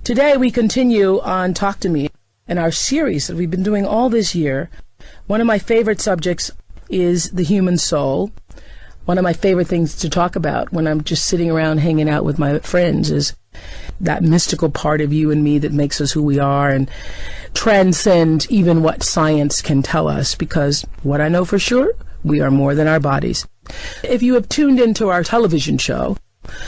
Today we continue on Talk to Me in our series that we've been doing all this year. One of my favorite subjects is the human soul. One of my favorite things to talk about when I'm just sitting around hanging out with my friends is that mystical part of you and me that makes us who we are and transcend even what science can tell us, because what I know for sure, we are more than our bodies. If you have tuned into our television show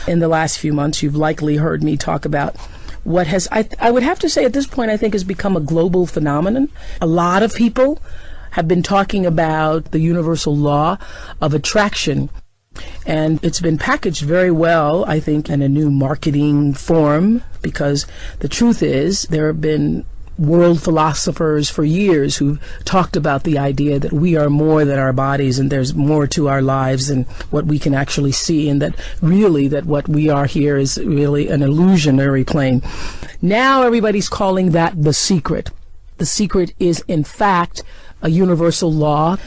in the last few months, you've likely heard me talk about what has, I would have to say at this point, I think has become a global phenomenon. A lot of people have been talking about the universal law of attraction. And it's been packaged very well, I think, in a new marketing form, because the truth is there have been world philosophers for years who've talked about the idea that we are more than our bodies and there's more to our lives than what we can actually see, and that really that what we are here is really an illusionary plane. Now everybody's calling that the secret. The secret is, in fact, a universal law.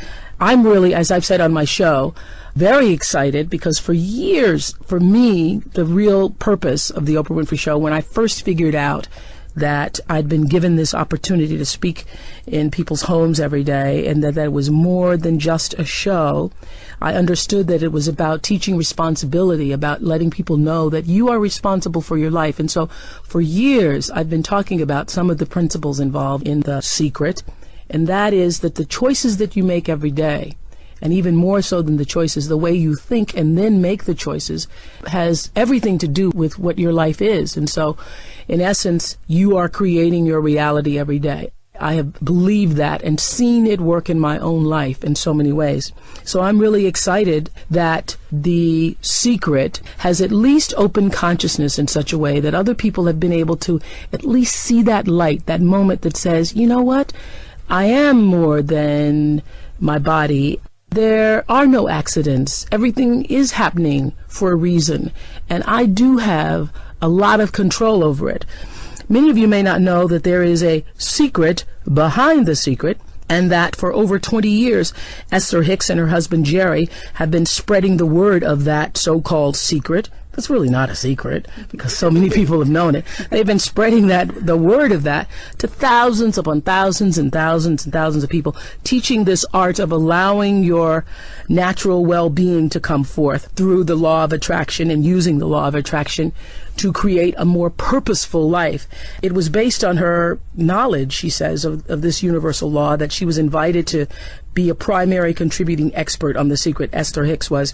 I'm really, as I've said on my show, very excited because for years, for me, the real purpose of the Oprah Winfrey Show, when I first figured out that I'd been given this opportunity to speak in people's homes every day and that was more than just a show, I understood that it was about teaching responsibility, about letting people know that you are responsible for your life. And so for years, I've been talking about some of the principles involved in the secret, and that is that the choices that you make every day, and even more so than the choices, the way you think and then make the choices, has everything to do with what your life is. And so, in essence, you are creating your reality every day. I have believed that and seen it work in my own life in so many ways. So I'm really excited that the secret has at least opened consciousness in such a way that other people have been able to at least see that light, that moment that says, you know what? I am more than my body. There are no accidents. Everything is happening for a reason. And I do have a lot of control over it. Many of you may not know that there is a secret behind the secret, and that for over 20 years, Esther Hicks and her husband Jerry have been spreading the word of that so-called secret. That's really not a secret because so many people have known it. They've been spreading the word of that to thousands upon thousands and thousands and thousands of people, teaching this art of allowing your natural well-being to come forth through the law of attraction and using the law of attraction to create a more purposeful life. It was based on her knowledge, she says, of this universal law, that she was invited to be a primary contributing expert on the secret. Esther Hicks was.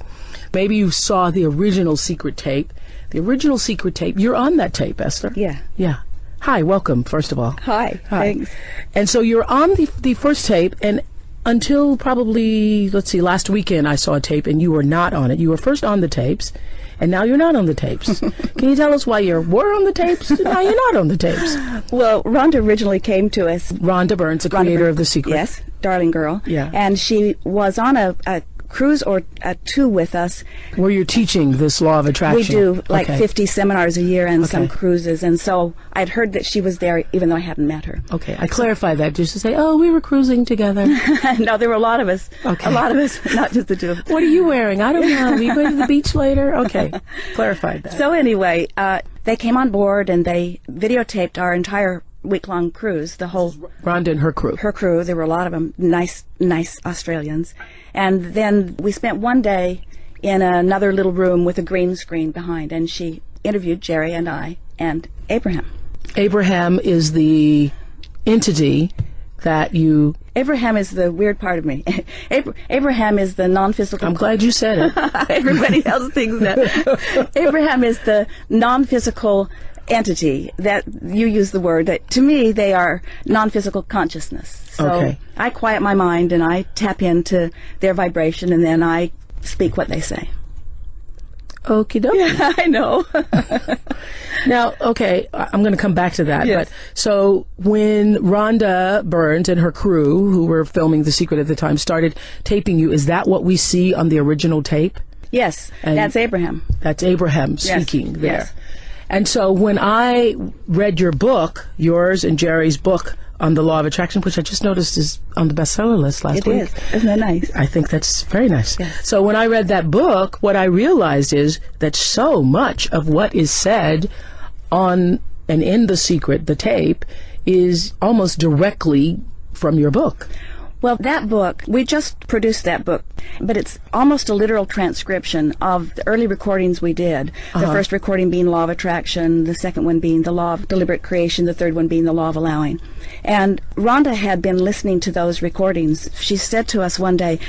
Maybe you saw the original secret tape. The original secret tape, you're on that tape, Esther. Yeah. Yeah. Hi, welcome, first of all. Hi. Thanks. And so you're on the first tape, and until probably, let's see, last weekend I saw a tape and you were not on it. You were first on the tapes, and now you're not on the tapes. Can you tell us why you were on the tapes and now you're not on the tapes? Well, Rhonda originally came to us. Rhonda Burns, the creator of The Secret. Yes, darling girl. Yeah. And she was on a cruise or two with us. Where you're teaching this law of attraction. We do like Okay. 50 seminars a year and some Okay. cruises. And so I'd heard that she was there even though I hadn't met her. Okay, I clarify that just to say, oh, we were cruising together. No, there were a lot of us. Okay. A lot of us, not just the two of us. What are you wearing? I don't know. Are you going to the beach later? Okay, clarified that. So anyway, they came on board and they videotaped our entire week-long cruise, the whole Rhonda and her crew. her crew. There were a lot of them, nice Australians. And then we spent one day in another little room with a green screen behind, and she interviewed Jerry and I and Abraham. Abraham is the entity that you... Abraham is the weird part of me. Abraham is the non-physical... I'm glad you said it. Everybody else thinks that. Abraham is the non-physical entity that you use the word. That to me, they are non-physical consciousness. So Okay. I quiet my mind and I tap into their vibration, and then I speak what they say. Okie dokie. Yeah, I know. Now, okay, I'm going to come back to that. Yes. But so when Rhonda Burns and her crew, who were filming The Secret at the time, started taping you, is that what we see on the original tape? Yes, And that's Abraham. That's Abraham Yes, speaking there. yes. And so when I read your book, yours and Jerry's book on the law of attraction, which I just noticed is on the bestseller list last week. It is. Isn't that nice? I think that's very nice. Yes. So when I read that book, what I realized is that so much of what is said on and in The Secret, the tape, is almost directly from your book. Well, that book, we just produced that book, but it's almost a literal transcription of the early recordings we did. The first recording being Law of Attraction, the second one being the Law of Deliberate Creation, the third one being the Law of Allowing. And Rhonda had been listening to those recordings. She said to us one day,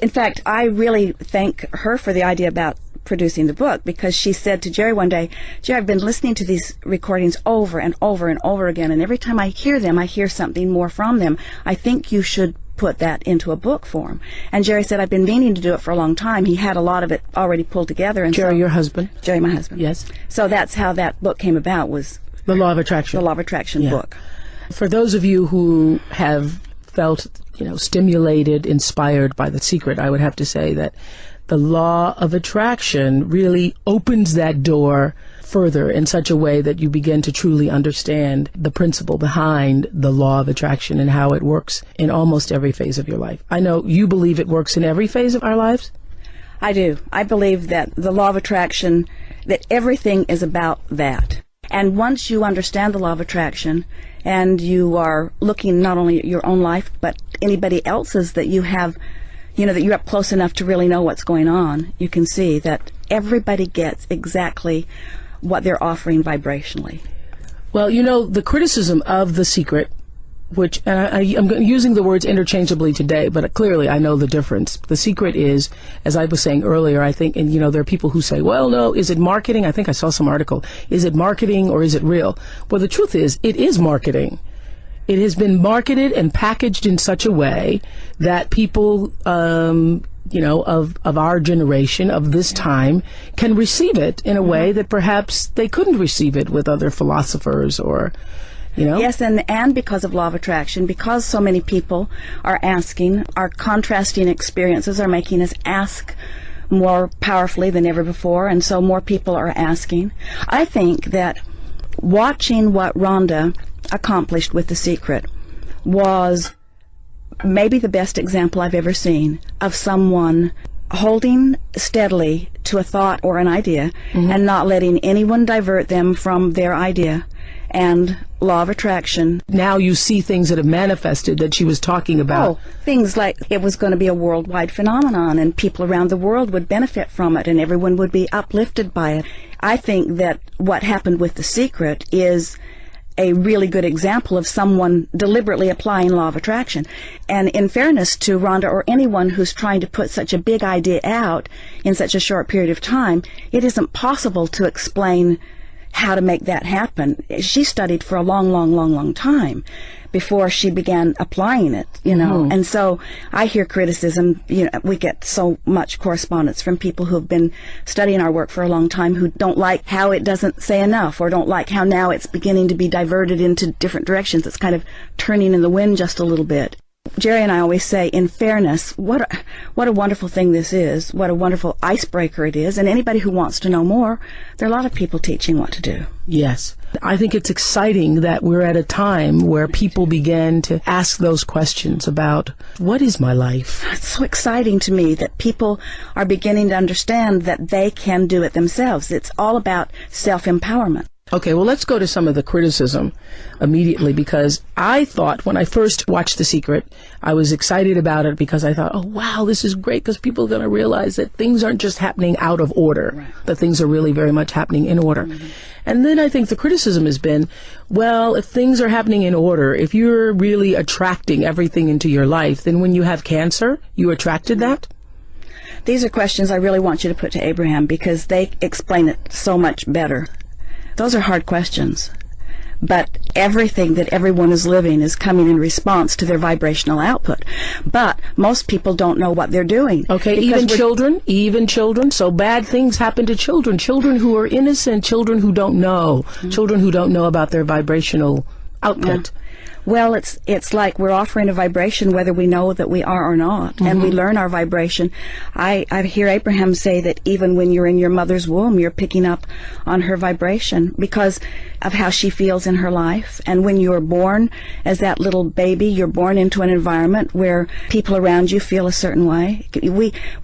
in fact, I really thank her for the idea about producing the book, because she said to Jerry one day, Jerry, I've been listening to these recordings over and over and over again, and every time I hear them, I hear something more from them. I think you should put that into a book form. And Jerry said, I've been meaning to do it for a long time. He had a lot of it already pulled together. And Jerry, your husband? Jerry, my husband. Yes. So that's how that book came about, was The Law of Attraction. The Law of Attraction book. For those of you who have felt, stimulated, inspired by The Secret, I would have to say that the Law of Attraction really opens that door further in such a way that you begin to truly understand the principle behind the Law of Attraction and how it works in almost every phase of your life. I know you believe it works in every phase of our lives. I do. I believe that the Law of Attraction, that everything is about that. And once you understand the Law of Attraction, and you are looking not only at your own life, but anybody else's that you have, that you're up close enough to really know what's going on, you can see that everybody gets exactly what they're offering vibrationally. Well, the criticism of The Secret, which, and I'm using the words interchangeably today, but clearly I know the difference. The Secret is, as I was saying earlier, I think, and there are people who say, well, no, is it marketing? I think I saw some article. Is it marketing or is it real? Well, the truth is, it is marketing. It has been marketed and packaged in such a way that people, of our generation, of this time, can receive it in a way that perhaps they couldn't receive it with other philosophers or, Yes, and because of Law of Attraction, because so many people are asking, our contrasting experiences are making us ask more powerfully than ever before, and so more people are asking. I think that watching what Rhonda accomplished with The Secret was maybe the best example I've ever seen of someone holding steadily to a thought or an idea and not letting anyone divert them from their idea. And Law of Attraction. Now you see things that have manifested that she was talking about. Things like it was going to be a worldwide phenomenon and people around the world would benefit from it and everyone would be uplifted by it. I think that what happened with The Secret is a really good example of someone deliberately applying Law of Attraction. And in fairness to Rhonda or anyone who's trying to put such a big idea out in such a short period of time, it isn't possible to explain how to make that happen. She studied for a long time before she began applying it, And so I hear criticism, we get so much correspondence from people who've been studying our work for a long time who don't like how it doesn't say enough or don't like how now it's beginning to be diverted into different directions. It's kind of turning in the wind just a little bit. Jerry and I always say, in fairness, what a wonderful thing this is, what a wonderful icebreaker it is, and anybody who wants to know more, there are a lot of people teaching what to do. Yes. I think it's exciting that we're at a time where people begin to ask those questions about, what is my life? It's so exciting to me that people are beginning to understand that they can do it themselves. It's all about self-empowerment. Okay, well, let's go to some of the criticism immediately, because I thought when I first watched The Secret, I was excited about it because I thought, oh, wow, this is great because people are going to realize that things aren't just happening out of order, right, that things are really very much happening in order. Mm-hmm. And then I think the criticism has been, well, if things are happening in order, if you're really attracting everything into your life, then when you have cancer, you attracted that? These are questions I really want you to put to Abraham because they explain it so much better. Those are hard questions, but everything that everyone is living is coming in response to their vibrational output. But most people don't know what they're doing. Okay, even children. So bad things happen to children who are innocent, children who don't know, children who don't know about their vibrational output. Yeah. Well, it's like we're offering a vibration whether we know that we are or not, and we learn our vibration. I hear Abraham say that even when you're in your mother's womb, you're picking up on her vibration because of how she feels in her life. And when you're born as that little baby, you're born into an environment where people around you feel a certain way.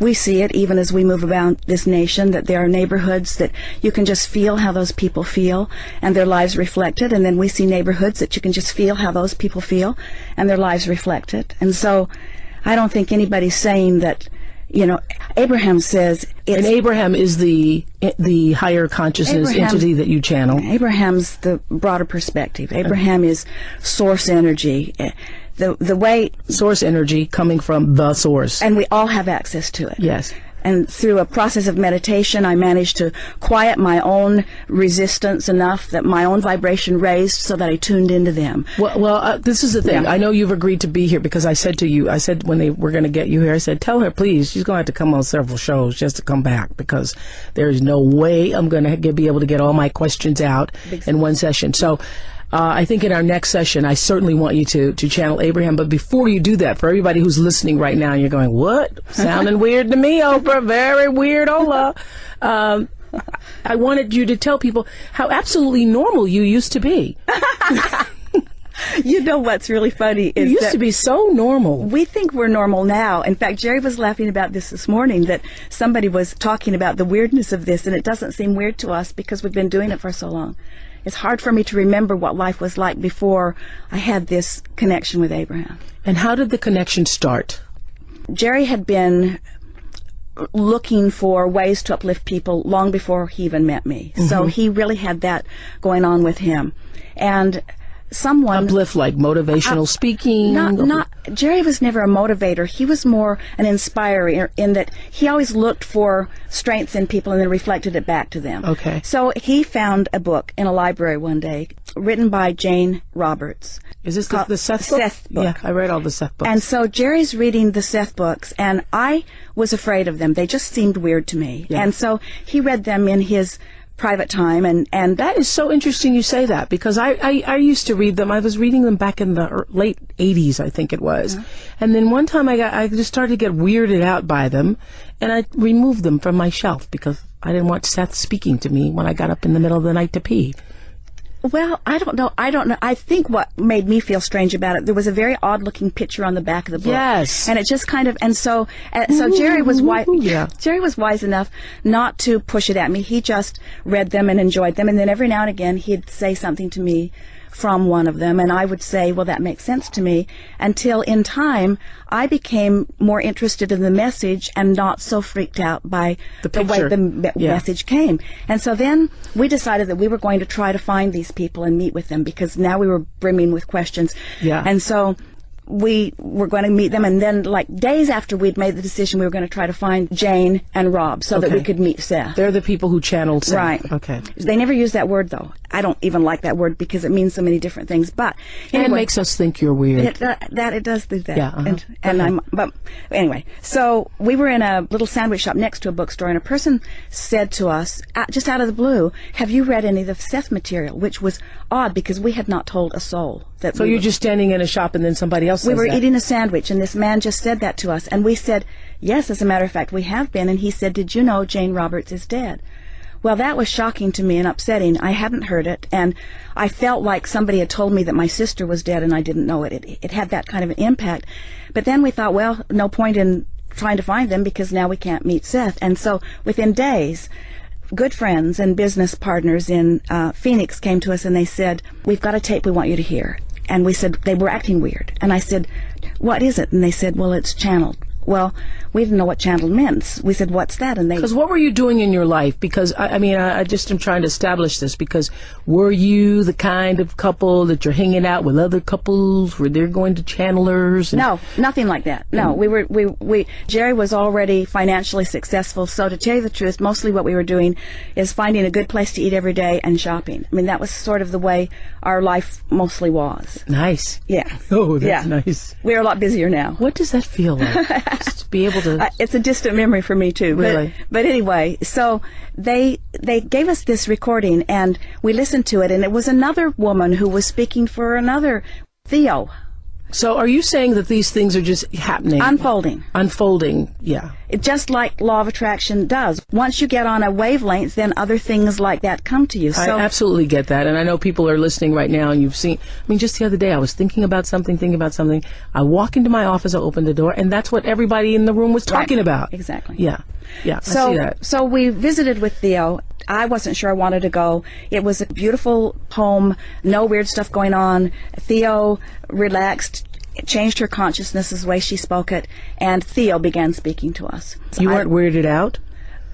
We see it even as we move about this nation, that there are neighborhoods that you can just feel how those people feel and their lives reflected, and then we see neighborhoods that you can just feel how those people feel and their lives reflect it. And so I don't think anybody's saying that, Abraham says and Abraham is the higher consciousness entity that you channel. Abraham's the broader perspective. Abraham is source energy. The way source energy coming from the source. And we all have access to it. Yes. And through a process of meditation, I managed to quiet my own resistance enough that my own vibration raised so that I tuned into them. Well, this is the thing. Yeah. I know you've agreed to be here because I said to you, when they were going to get you here, I said, tell her, please, she's going to have to come on several shows just to come back because there's no way I'm going to be able to get all my questions out in one session. So I think in our next session, I certainly want you to channel Abraham. But before you do that, for everybody who's listening right now, you're going, what? Sounding weird to me, Oprah. Very weird, Ola. I wanted you to tell people how absolutely normal you used to be. You know what's really funny is you used to be so normal. We think we're normal now. In fact, Jerry was laughing about this morning, that somebody was talking about the weirdness of this, and it doesn't seem weird to us because we've been doing it for so long. It's hard for me to remember what life was like before I had this connection with Abraham. And how did the connection start? Jerry had been looking for ways to uplift people long before he even met me. So he really had that going on with him. And uplift, like motivational speaking? Jerry was never a motivator. He was more an inspirer in that he always looked for strengths in people and then reflected it back to them. Okay. So he found a book in a library one day written by Jane Roberts. Is this the Seth book? Seth book. Yeah, I read all the Seth books. And so Jerry's reading the Seth books, and I was afraid of them. They just seemed weird to me. Yeah. And so he read them in his private time, and that is so interesting you say that, because I used to read them. I was reading them back in the late 80s, I think it was. And then one time I just started to get weirded out by them, and I removed them from my shelf because I didn't want Seth speaking to me when I got up in the middle of the night to pee. Well, I don't know. I think what made me feel strange about it, there was a very odd-looking picture on the back of the book. Yes. And it just kind of, and so Jerry was wise. Yeah. Jerry was wise enough not to push it at me. He just read them and enjoyed them, and then every now and again he'd say something to me from one of them, and I would say, well, that makes sense to me, until in time I became more interested in the message and not so freaked out by the way the message came. And so then we decided that we were going to try to find these people and meet with them, because now we were brimming with questions. Yeah. And so we were going to meet them, and then like days after we'd made the decision, we were going to try to find Jane and Rob so that we could meet Seth. They're the people who channeled Seth. Right. Okay. They never use that word, though. I don't even like that word because it means so many different things. But anyway, and it makes us think you're weird. It does do that. Yeah. But anyway, so we were in a little sandwich shop next to a bookstore, and a person said to us, just out of the blue, "Have you read any of the Seth material?" Which was odd because we had not told a soul that. So you're just standing in a shop, and then somebody else says we were that. Eating a sandwich, and this man just said that to us, and we said, "Yes, as a matter of fact, we have been." And he said, "Did you know Jane Roberts is dead?" Well, that was shocking to me and upsetting. I hadn't heard it, and I felt like somebody had told me that my sister was dead and I didn't know it. It had that kind of an impact. But then we thought, well, no point in trying to find them because now we can't meet Seth. And so within days, good friends and business partners in Phoenix came to us and they said, "We've got a tape we want you to hear." And we said, they were acting weird. And I said, "What is it?" And they said, "Well, it's channeled." Well, we didn't know what channeled meant. We said, "What's that?" And they... Because what were you doing in your life? Because, I just am trying to establish this, because were you the kind of couple that you're hanging out with other couples? Were they going to channelers? No, nothing like that. No, Jerry was already financially successful, so to tell you the truth, mostly what we were doing is finding a good place to eat every day and shopping. I mean, that was sort of the way our life mostly was. Nice. Yeah. Oh, that's nice. We're a lot busier now. What does that feel like? Just to be able to... it's a distant memory for me, too. Really? But anyway, so they gave us this recording, and we listened to it, and it was another woman who was speaking for another Theo. So are you saying that these things are just happening? Unfolding, yeah. It just like law of attraction does. Once you get on a wavelength, then other things like that come to you. I absolutely get that. And I know people are listening right now, and you've seen, just the other day I was thinking about something. I walk into my office, I open the door, and that's what everybody in the room was talking about. Exactly. Yeah, I see that. So we visited with Theo. I wasn't sure I wanted to go. It was a beautiful home, no weird stuff going on. Theo relaxed, changed her consciousness as the way she spoke it, and Theo began speaking to us. You weren't weirded out?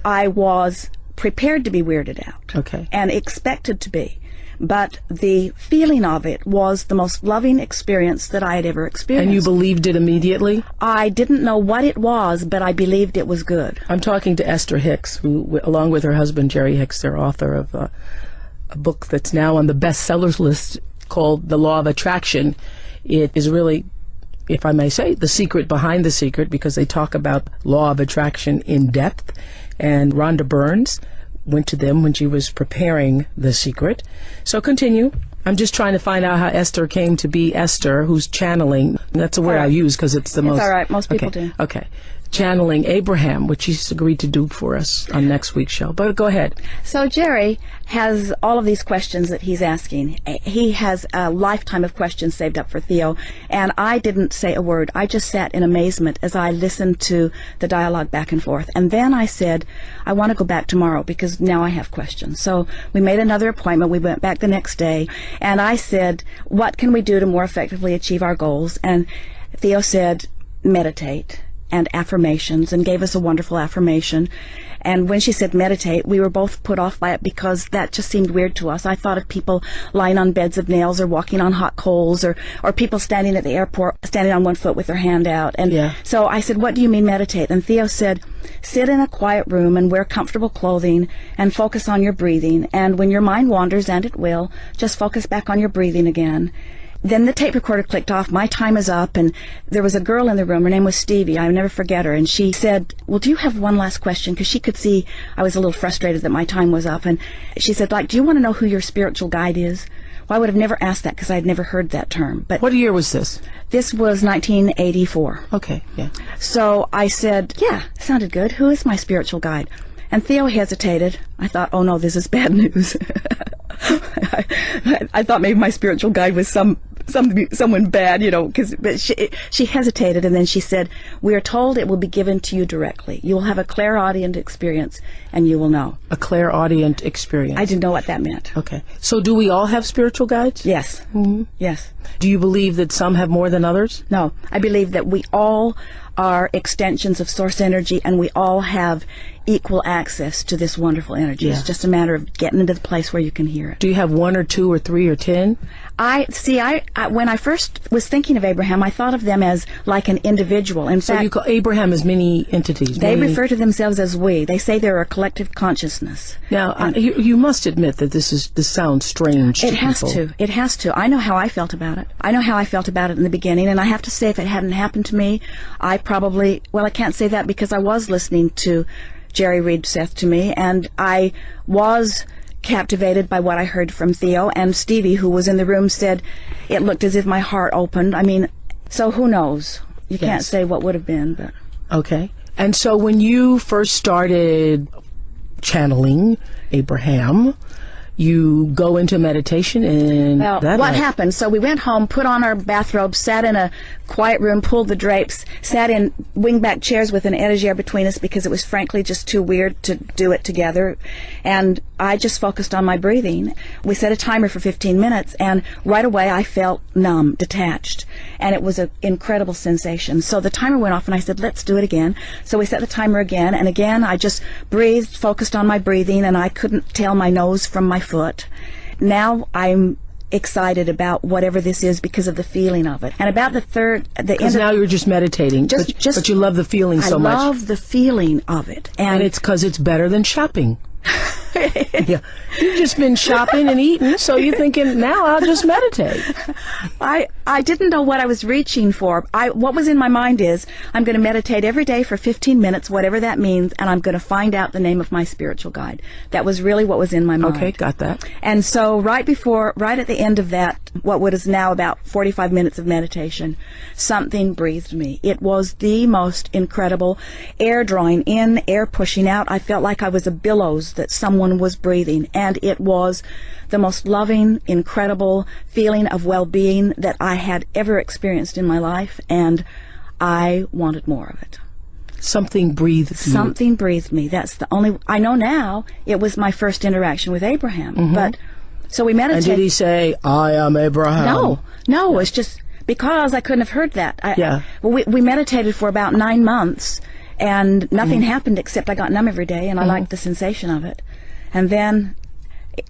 I was prepared to be weirded out. Okay. And expected to be. But the feeling of it was the most loving experience that I had ever experienced. And you believed it immediately? I didn't know what it was, but I believed it was good. I'm talking to Esther Hicks, who, along with her husband, Jerry Hicks, they're author of a book that's now on the bestsellers list called The Law of Attraction. It is really, if I may say, the secret behind the secret, because they talk about law of attraction in depth. And Rhonda Burns went to them when she was preparing The Secret. So continue. I'm just trying to find out how Esther came to be Esther, who's channeling. That's a word I use because it's the most... It's all right. Most people do. Okay. Channeling Abraham, which he's agreed to do for us on next week's show. But go ahead. So Jerry has all of these questions that he's asking. He has a lifetime of questions saved up for Theo, and I didn't say a word. I just sat in amazement as I listened to the dialogue back and forth. And then I said, I want to go back tomorrow because now I have questions. So we made another appointment. We went back the next day, and I said, what can we do to more effectively achieve our goals? And Theo said, meditate and affirmations, and gave us a wonderful affirmation. And when she said meditate, we were both put off by it because that just seemed weird to us. I thought of people lying on beds of nails or walking on hot coals, or people standing at the airport, standing on one foot with their hand out. And so I said, what do you mean meditate? And Theo said, sit in a quiet room and wear comfortable clothing and focus on your breathing. And when your mind wanders, and it will, just focus back on your breathing again. Then the tape recorder clicked off. My time is up, and there was a girl in the room. Her name was Stevie. I'll never forget her. And she said, well, do you have one last question? Because she could see I was a little frustrated that my time was up. And she said, do you want to know who your spiritual guide is? Well, I would have never asked that because I had never heard that term. But what year was this? This was 1984. Okay, yeah. So I said, yeah, sounded good. Who is my spiritual guide? And Theo hesitated. I thought, oh no, this is bad news. I thought maybe my spiritual guide was someone bad, but she hesitated, and then she said, we are told it will be given to you directly. You will have a clairaudient experience, and you will know. A clairaudient experience. I didn't know what that meant. Okay. So do we all have spiritual guides? Yes. Mm-hmm. Yes. Do you believe that some have more than others? No. I believe that we all are extensions of source energy, and we all have equal access to this wonderful energy. It's just a matter of getting into the place where you can hear it. Do you have 1 or 2 or 3 or 10? When I first was thinking of Abraham, I thought of them as like an individual. In fact, you call Abraham as many entities. They refer to themselves as we. They say they're a collective consciousness. Now, you must admit that this sounds strange to people. It has to. I know how I felt about it. I know how I felt about it in the beginning, and I have to say, if it hadn't happened to me, I can't say that because I was listening to Jerry read Seth to me, and I was captivated by what I heard from Theo, and Stevie, who was in the room, said it looked as if my heart opened. So who knows? You can't say what would have been, but... Okay. And so when you first started channeling Abraham, you go into meditation, and what happened? So we went home, put on our bathrobes, sat in a quiet room, pulled the drapes, sat in wingback chairs with an etagere between us because it was frankly just too weird to do it together. And I just focused on my breathing. We set a timer for 15 minutes, and right away I felt numb, detached. And it was an incredible sensation. So the timer went off, and I said, let's do it again. So we set the timer again, and again I just breathed, focused on my breathing, and I couldn't tell my nose from my foot. Now I'm excited about whatever this is because of the feeling of it. And about because now you're just meditating, but you love the feeling so much. I love the feeling of it. And it's because it's better than shopping. Yeah. You've just been shopping and eating, so you're thinking, now I'll just meditate. I didn't know what I was reaching for. What was in my mind is, I'm going to meditate every day for 15 minutes, whatever that means, and I'm going to find out the name of my spiritual guide. That was really what was in my mind. Okay, got that. And so right at the end of that, what is now about 45 minutes of meditation, something breathed me. It was the most incredible air drawing in, air pushing out. I felt like I was a billows that someone was breathing, and it was the most loving, incredible feeling of well-being that I had ever experienced in my life, and I wanted more of it. Something breathed you. Something breathed me. That's the only... I know now it was my first interaction with Abraham, but... So we meditated. And did he say, I am Abraham? No, it's just because I couldn't have heard that. We meditated for about 9 months, and nothing happened except I got numb every day, and I liked the sensation of it. And then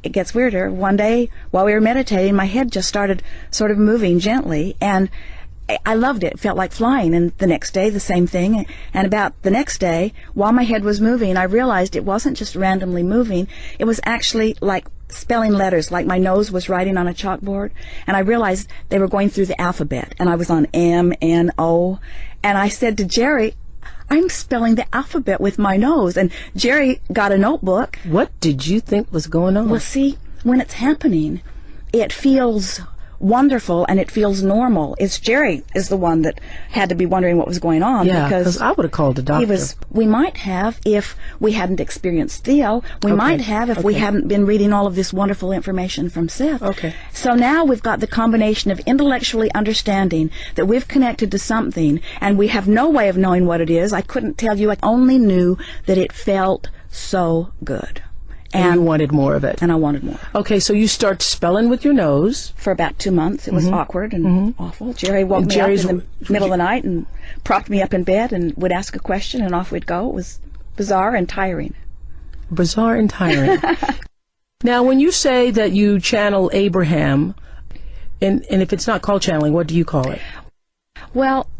it gets weirder. One day, while we were meditating, my head just started sort of moving gently, and I loved it. It felt like flying. And the next day, the same thing. And about the next day, while my head was moving, I realized it wasn't just randomly moving. It was actually like spelling letters, like my nose was writing on a chalkboard. And I realized they were going through the alphabet. And I was on M, N, O. And I said to Jerry, I'm spelling the alphabet with my nose. And Jerry got a notebook. What did you think was going on? Well, see, when it's happening, it feels wonderful and it feels normal. It's Jerry is the one that had to be wondering what was going on. Yeah, because I would have called a doctor. We might have if we hadn't experienced Theo. We might have if we hadn't been reading all of this wonderful information from Seth. Okay. So now we've got the combination of intellectually understanding that we've connected to something, and we have no way of knowing what it is. I couldn't tell you. I only knew that it felt so good. And you wanted more of it. And I wanted more. Okay, so you start spelling with your nose. For about 2 months. It was awkward and awful. Jerry woke me up in the middle of the night and propped me up in bed and would ask a question, and off we'd go. It was bizarre and tiring. Bizarre and tiring. Now, when you say that you channel Abraham, and if it's not called channeling, what do you call it? Well,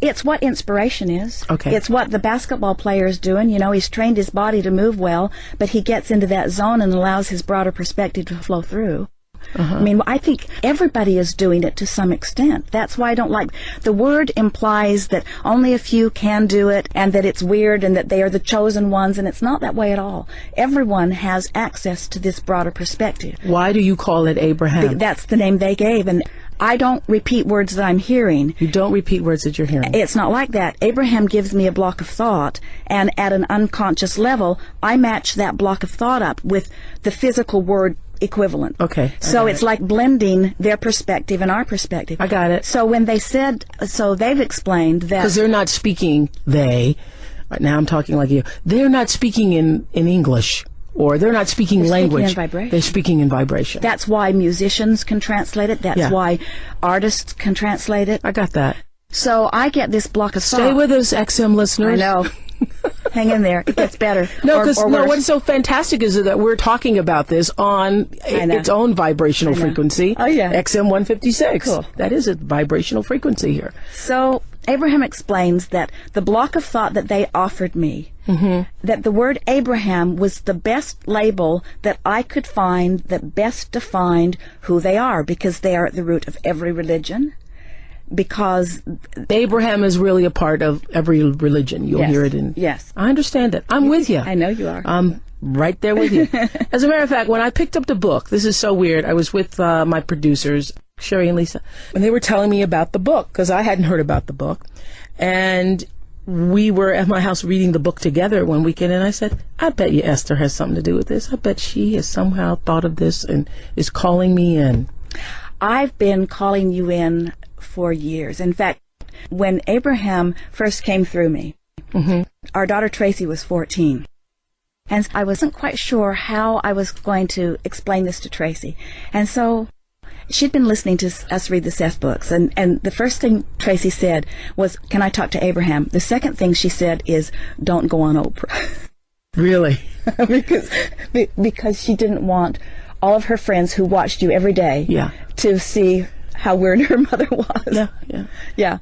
it's what inspiration is. Okay. It's what the basketball player is doing. You know, he's trained his body to move well, but he gets into that zone and allows his broader perspective to flow through. I mean, I think everybody is doing it to some extent. That's why I don't like... The word implies that only a few can do it, and that it's weird, and that they are the chosen ones, and it's not that way at all. Everyone has access to this broader perspective. Why do you call it Abraham? That's the name they gave, and I don't repeat words that I'm hearing. You don't repeat words that you're hearing. It's not like that. Abraham gives me a block of thought, and at an unconscious level, I match that block of thought up with the physical word equivalent. Okay. So it's like blending their perspective and our perspective. I got it. So when they said, so they've explained that... Because they're not speaking, right now I'm talking like you, they're not speaking in English. Or they're not speaking language. Speaking in vibration. They're speaking in vibration. That's why musicians can translate it. That's why artists can translate it. I got that. So I get this block of thought. Stay with us, XM listeners. I know. Hang in there. It gets better. No, because what's so fantastic is that we're talking about this on its own vibrational frequency. Oh, yeah. XM 156. Cool. That is a vibrational frequency here. So Abraham explains that the block of thought that they offered me, that the word Abraham was the best label that I could find that best defined who they are, because they are at the root of every religion. Because Abraham is really a part of every religion. You'll hear it in... Yes. I understand it. I'm with you. I know you are. I'm right there with you. As a matter of fact, when I picked up the book, this is so weird, I was with my producers, Sherry and Lisa, and they were telling me about the book, because I hadn't heard about the book. And we were at my house reading the book together one weekend, and I said, I bet you Esther has something to do with this. I bet she has somehow thought of this and is calling me in. I've been calling you in for years. In fact, when Abraham first came through me, our daughter Tracy was 14. And I wasn't quite sure how I was going to explain this to Tracy. And so she'd been listening to us read the Seth books. And the first thing Tracy said was, can I talk to Abraham? The second thing she said is, don't go on Oprah. Really? because she didn't want all of her friends who watched you every day to see how weird her mother was. Yeah.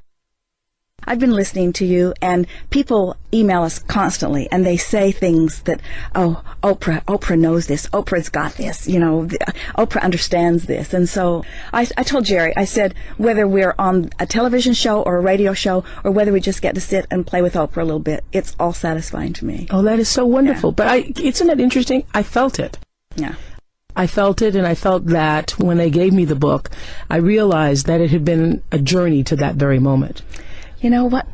I've been listening to you, and people email us constantly, and they say things that, oh, Oprah knows this. Oprah's got this. Oprah understands this. And so I told Jerry, I said, whether we're on a television show or a radio show, or whether we just get to sit and play with Oprah a little bit, it's all satisfying to me. Oh, that is so wonderful. Yeah. But isn't it interesting? I felt it. Yeah. I felt it, and I felt that when they gave me the book, I realized that it had been a journey to that very moment. You know what?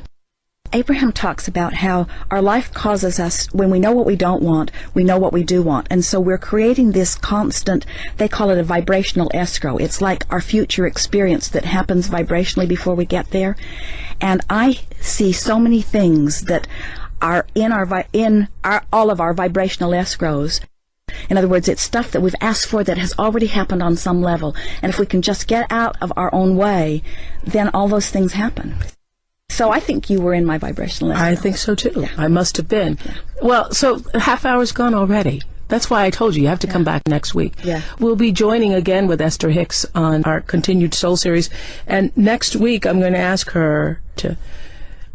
Abraham talks about how our life causes us, when we know what we don't want, we know what we do want. And so we're creating this constant, they call it a vibrational escrow. It's like our future experience that happens vibrationally before we get there. And I see so many things that are in all of our vibrational escrows. In other words, it's stuff that we've asked for that has already happened on some level. And if we can just get out of our own way, then all those things happen. So I think you were in my vibrational escrow. I think so, too. Yeah. I must have been. Yeah. Well, so a half hour's gone already. That's why I told you have to come back next week. Yeah. We'll be joining again with Esther Hicks on our continued Soul series. And next week, I'm going to ask her to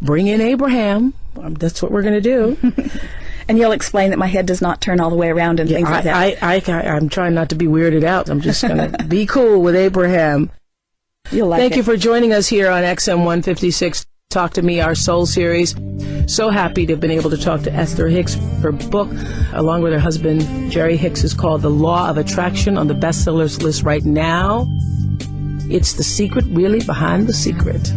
bring in Abraham. That's what we're going to do. And you'll explain that my head does not turn all the way around and things like that. I'm trying not to be weirded out. I'm just going to be cool with Abraham. You'll like Thank you for joining us here on XM 156. Talk to Me, our Soul series. So happy to have been able to talk to Esther Hicks. Her book, along with her husband, Jerry Hicks, is called The Law of Attraction, on the bestsellers list right now. It's the secret, really, behind the secret.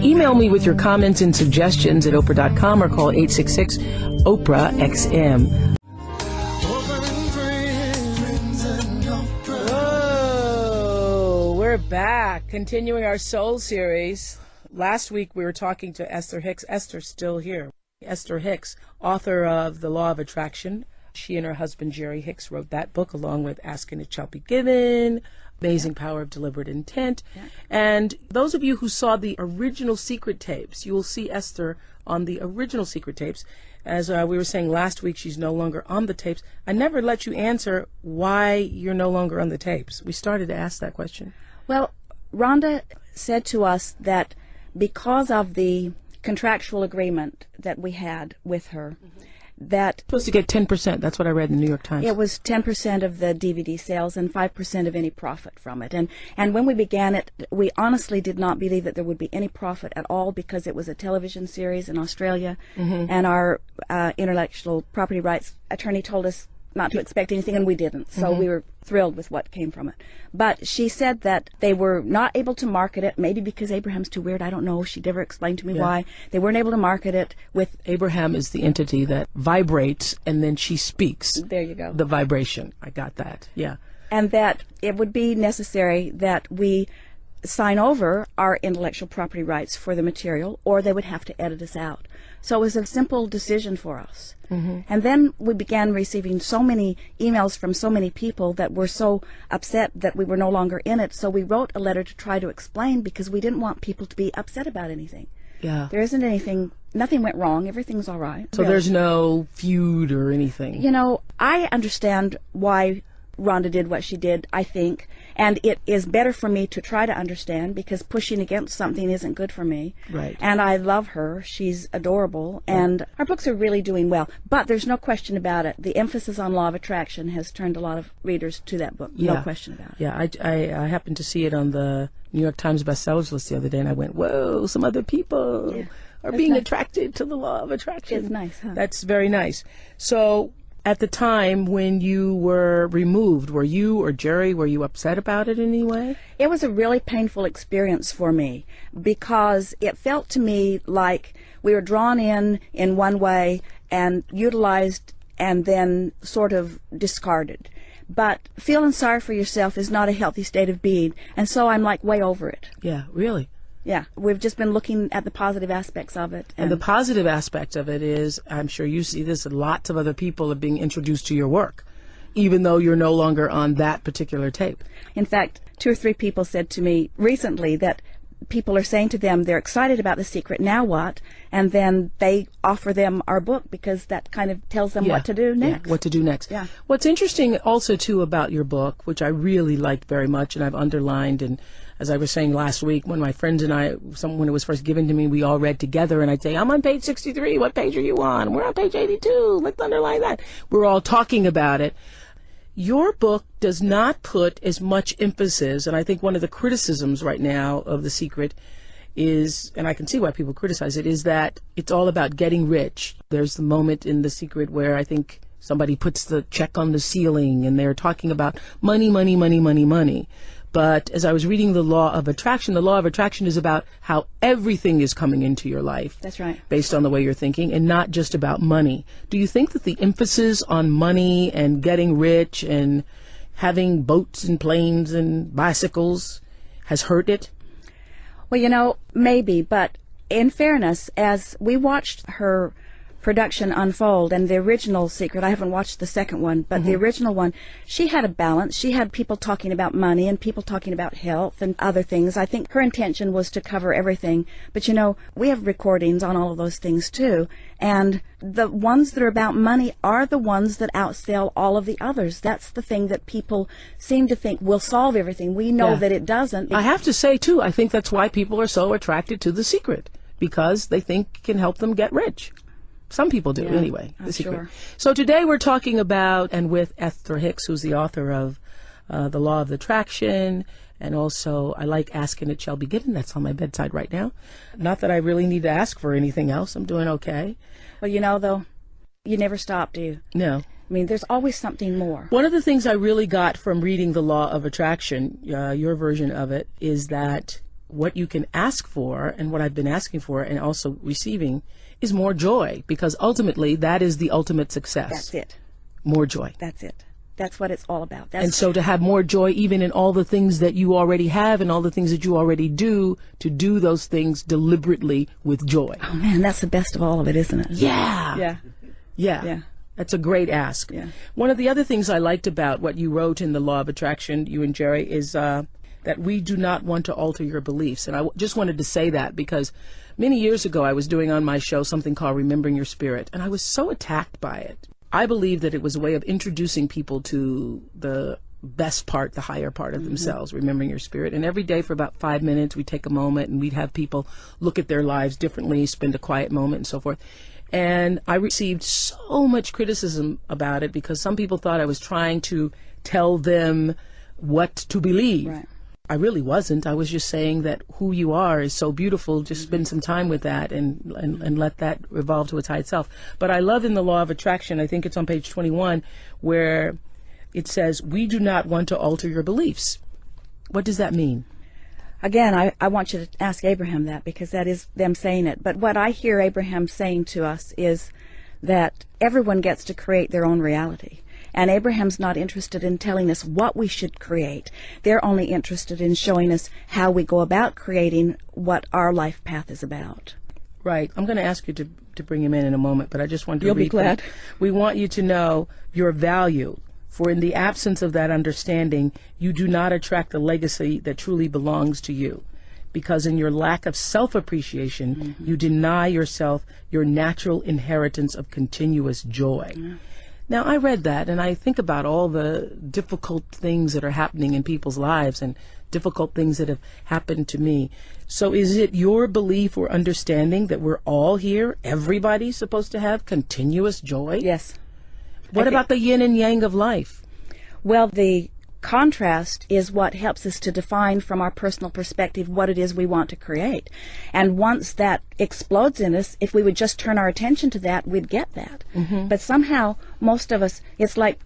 Email me with your comments and suggestions at Oprah.com or call 866-OPRAH-XM. Whoa, we're back, continuing our Soul series. Last week we were talking to Esther Hicks. Esther's still here. Esther Hicks, author of The Law of Attraction. She and her husband, Jerry Hicks, wrote that book along with Asking It Shall Be Given, Amazing Power of Deliberate Intent. Yeah. And those of you who saw the original Secret tapes, you will see Esther on the original Secret tapes. As we were saying last week, she's no longer on the tapes. I never let you answer why you're no longer on the tapes. We started to ask that question. Well, Rhonda said to us that because of the contractual agreement that we had with her, that supposed to get 10%. That's what I read in the New York Times. It was 10% of the DVD sales and 5% of any profit from it. And when we began it, we honestly did not believe that there would be any profit at all, because it was a television series in Australia, and our intellectual property rights attorney told us not to expect anything, and we didn't. So we were thrilled with what came from it. But she said that they were not able to market it, maybe because Abraham's too weird. I don't know. She never explained to me why. They weren't able to market it with... Abraham is the entity that vibrates, and then she speaks. There you go. The vibration. I got that. Yeah. And that it would be necessary that we sign over our intellectual property rights for the material, or they would have to edit us out. So it was a simple decision for us. And then we began receiving so many emails from so many people that were so upset that we were no longer in it. So we wrote a letter to try to explain, because we didn't want people to be upset about anything. Yeah. There isn't anything, nothing went wrong. Everything's all right. So there's no feud or anything. You know, I understand why Rhonda did what she did, I think, and it is better for me to try to understand, because pushing against something isn't good for me. Right. And I love her. She's adorable, and our books are really doing well. But there's no question about it. The emphasis on law of attraction has turned a lot of readers to that book. No question about it. Yeah, I happened to see it on the New York Times bestsellers list the other day, and I went, whoa, some other people are being attracted to the law of attraction. It's nice, huh? That's very nice. So at the time when you were removed, were you or Jerry, were you upset about it in any way? It was a really painful experience for me, because it felt to me like we were drawn in one way and utilized and then sort of discarded. But feeling sorry for yourself is not a healthy state of being, and so I'm like way over it. Yeah, really? Yeah, we've just been looking at the positive aspects of it. And the positive aspect of it is, I'm sure you see this, lots of other people are being introduced to your work, even though you're no longer on that particular tape. In fact, 2 or 3 people said to me recently that people are saying to them they're excited about The Secret, now what? And then they offer them our book because that kind of tells them what to do next. Yeah, what to do next. Yeah. What's interesting also, too, about your book, which I really liked very much and I've underlined, and as I was saying last week, when my friends and I, when it was first given to me, we all read together, and I'd say, I'm on page 63. What page are you on? We're on page 82. Let's underline that. We're all talking about it. Your book does not put as much emphasis, and I think one of the criticisms right now of The Secret is, and I can see why people criticize it, is that it's all about getting rich. There's the moment in The Secret where I think somebody puts the check on the ceiling and they're talking about money, money, money, money, money. But as I was reading the law of attraction is about how everything is coming into your life. That's right. Based on the way you're thinking, and not just about money. Do you think that the emphasis on money and getting rich and having boats and planes and bicycles has hurt it? Well, maybe, but in fairness, as we watched her production unfold, and the original Secret, I haven't watched the second one, but the original one, she had a balance. She had people talking about money and people talking about health and other things. I think her intention was to cover everything. But we have recordings on all of those things too, and the ones that are about money are the ones that outsell all of the others. That's the thing that people seem to think will solve everything. We know that it doesn't. I have to say too, I think that's why people are so attracted to The Secret, because they think it can help them get rich. Some people do, anyway. The Secret. Sure. So today we're talking about, and with Esther Hicks, who's the author of The Law of Attraction, and also I Like Asking It Shall Be Given. That's on my bedside right now. Not that I really need to ask for anything else. I'm doing okay. Well, though, you never stop, do you? No. I mean, there's always something more. One of the things I really got from reading The Law of Attraction, your version of it, is that what you can ask for, and what I've been asking for and also receiving, is more joy, because ultimately that is the ultimate success. That's it. More joy. That's it. That's what it's all about. And so to have more joy even in all the things that you already have and all the things that you already do, to do those things deliberately with joy. Oh man, that's the best of all of it, isn't it? Yeah. Yeah. That's a great ask. Yeah. One of the other things I liked about what you wrote in The Law of Attraction, you and Jerry, is that we do not want to alter your beliefs. And I just wanted to say that because many years ago I was doing on my show something called Remembering Your Spirit, and I was so attacked by it. I believe that it was a way of introducing people to the best part, the higher part of themselves, remembering your spirit. And every day for about 5 minutes we'd take a moment and we'd have people look at their lives differently, spend a quiet moment and so forth. And I received so much criticism about it because some people thought I was trying to tell them what to believe. Right. I really wasn't. I was just saying that who you are is so beautiful. Just spend some time with that and let that evolve to its high self. But I love in The Law of Attraction, I think it's on page 21, where it says, we do not want to alter your beliefs. What does that mean? Again, I want you to ask Abraham that, because that is them saying it. But what I hear Abraham saying to us is that everyone gets to create their own reality. And Abraham's not interested in telling us what we should create. They're only interested in showing us how we go about creating what our life path is about. Right. I'm going to ask you to bring him in a moment, but I just want to You'll read be glad. them. We want you to know your value, for in the absence of that understanding, you do not attract the legacy that truly belongs to you. Because in your lack of self-appreciation, you deny yourself your natural inheritance of continuous joy. Now, I read that, and I think about all the difficult things that are happening in people's lives and difficult things that have happened to me. So is it your belief or understanding that we're all here, everybody's supposed to have continuous joy? Yes. What about the yin and yang of life? Well, the contrast is what helps us to define from our personal perspective what it is we want to create. And once that explodes in us, if we would just turn our attention to that, we'd get that. But somehow, most of us, it's like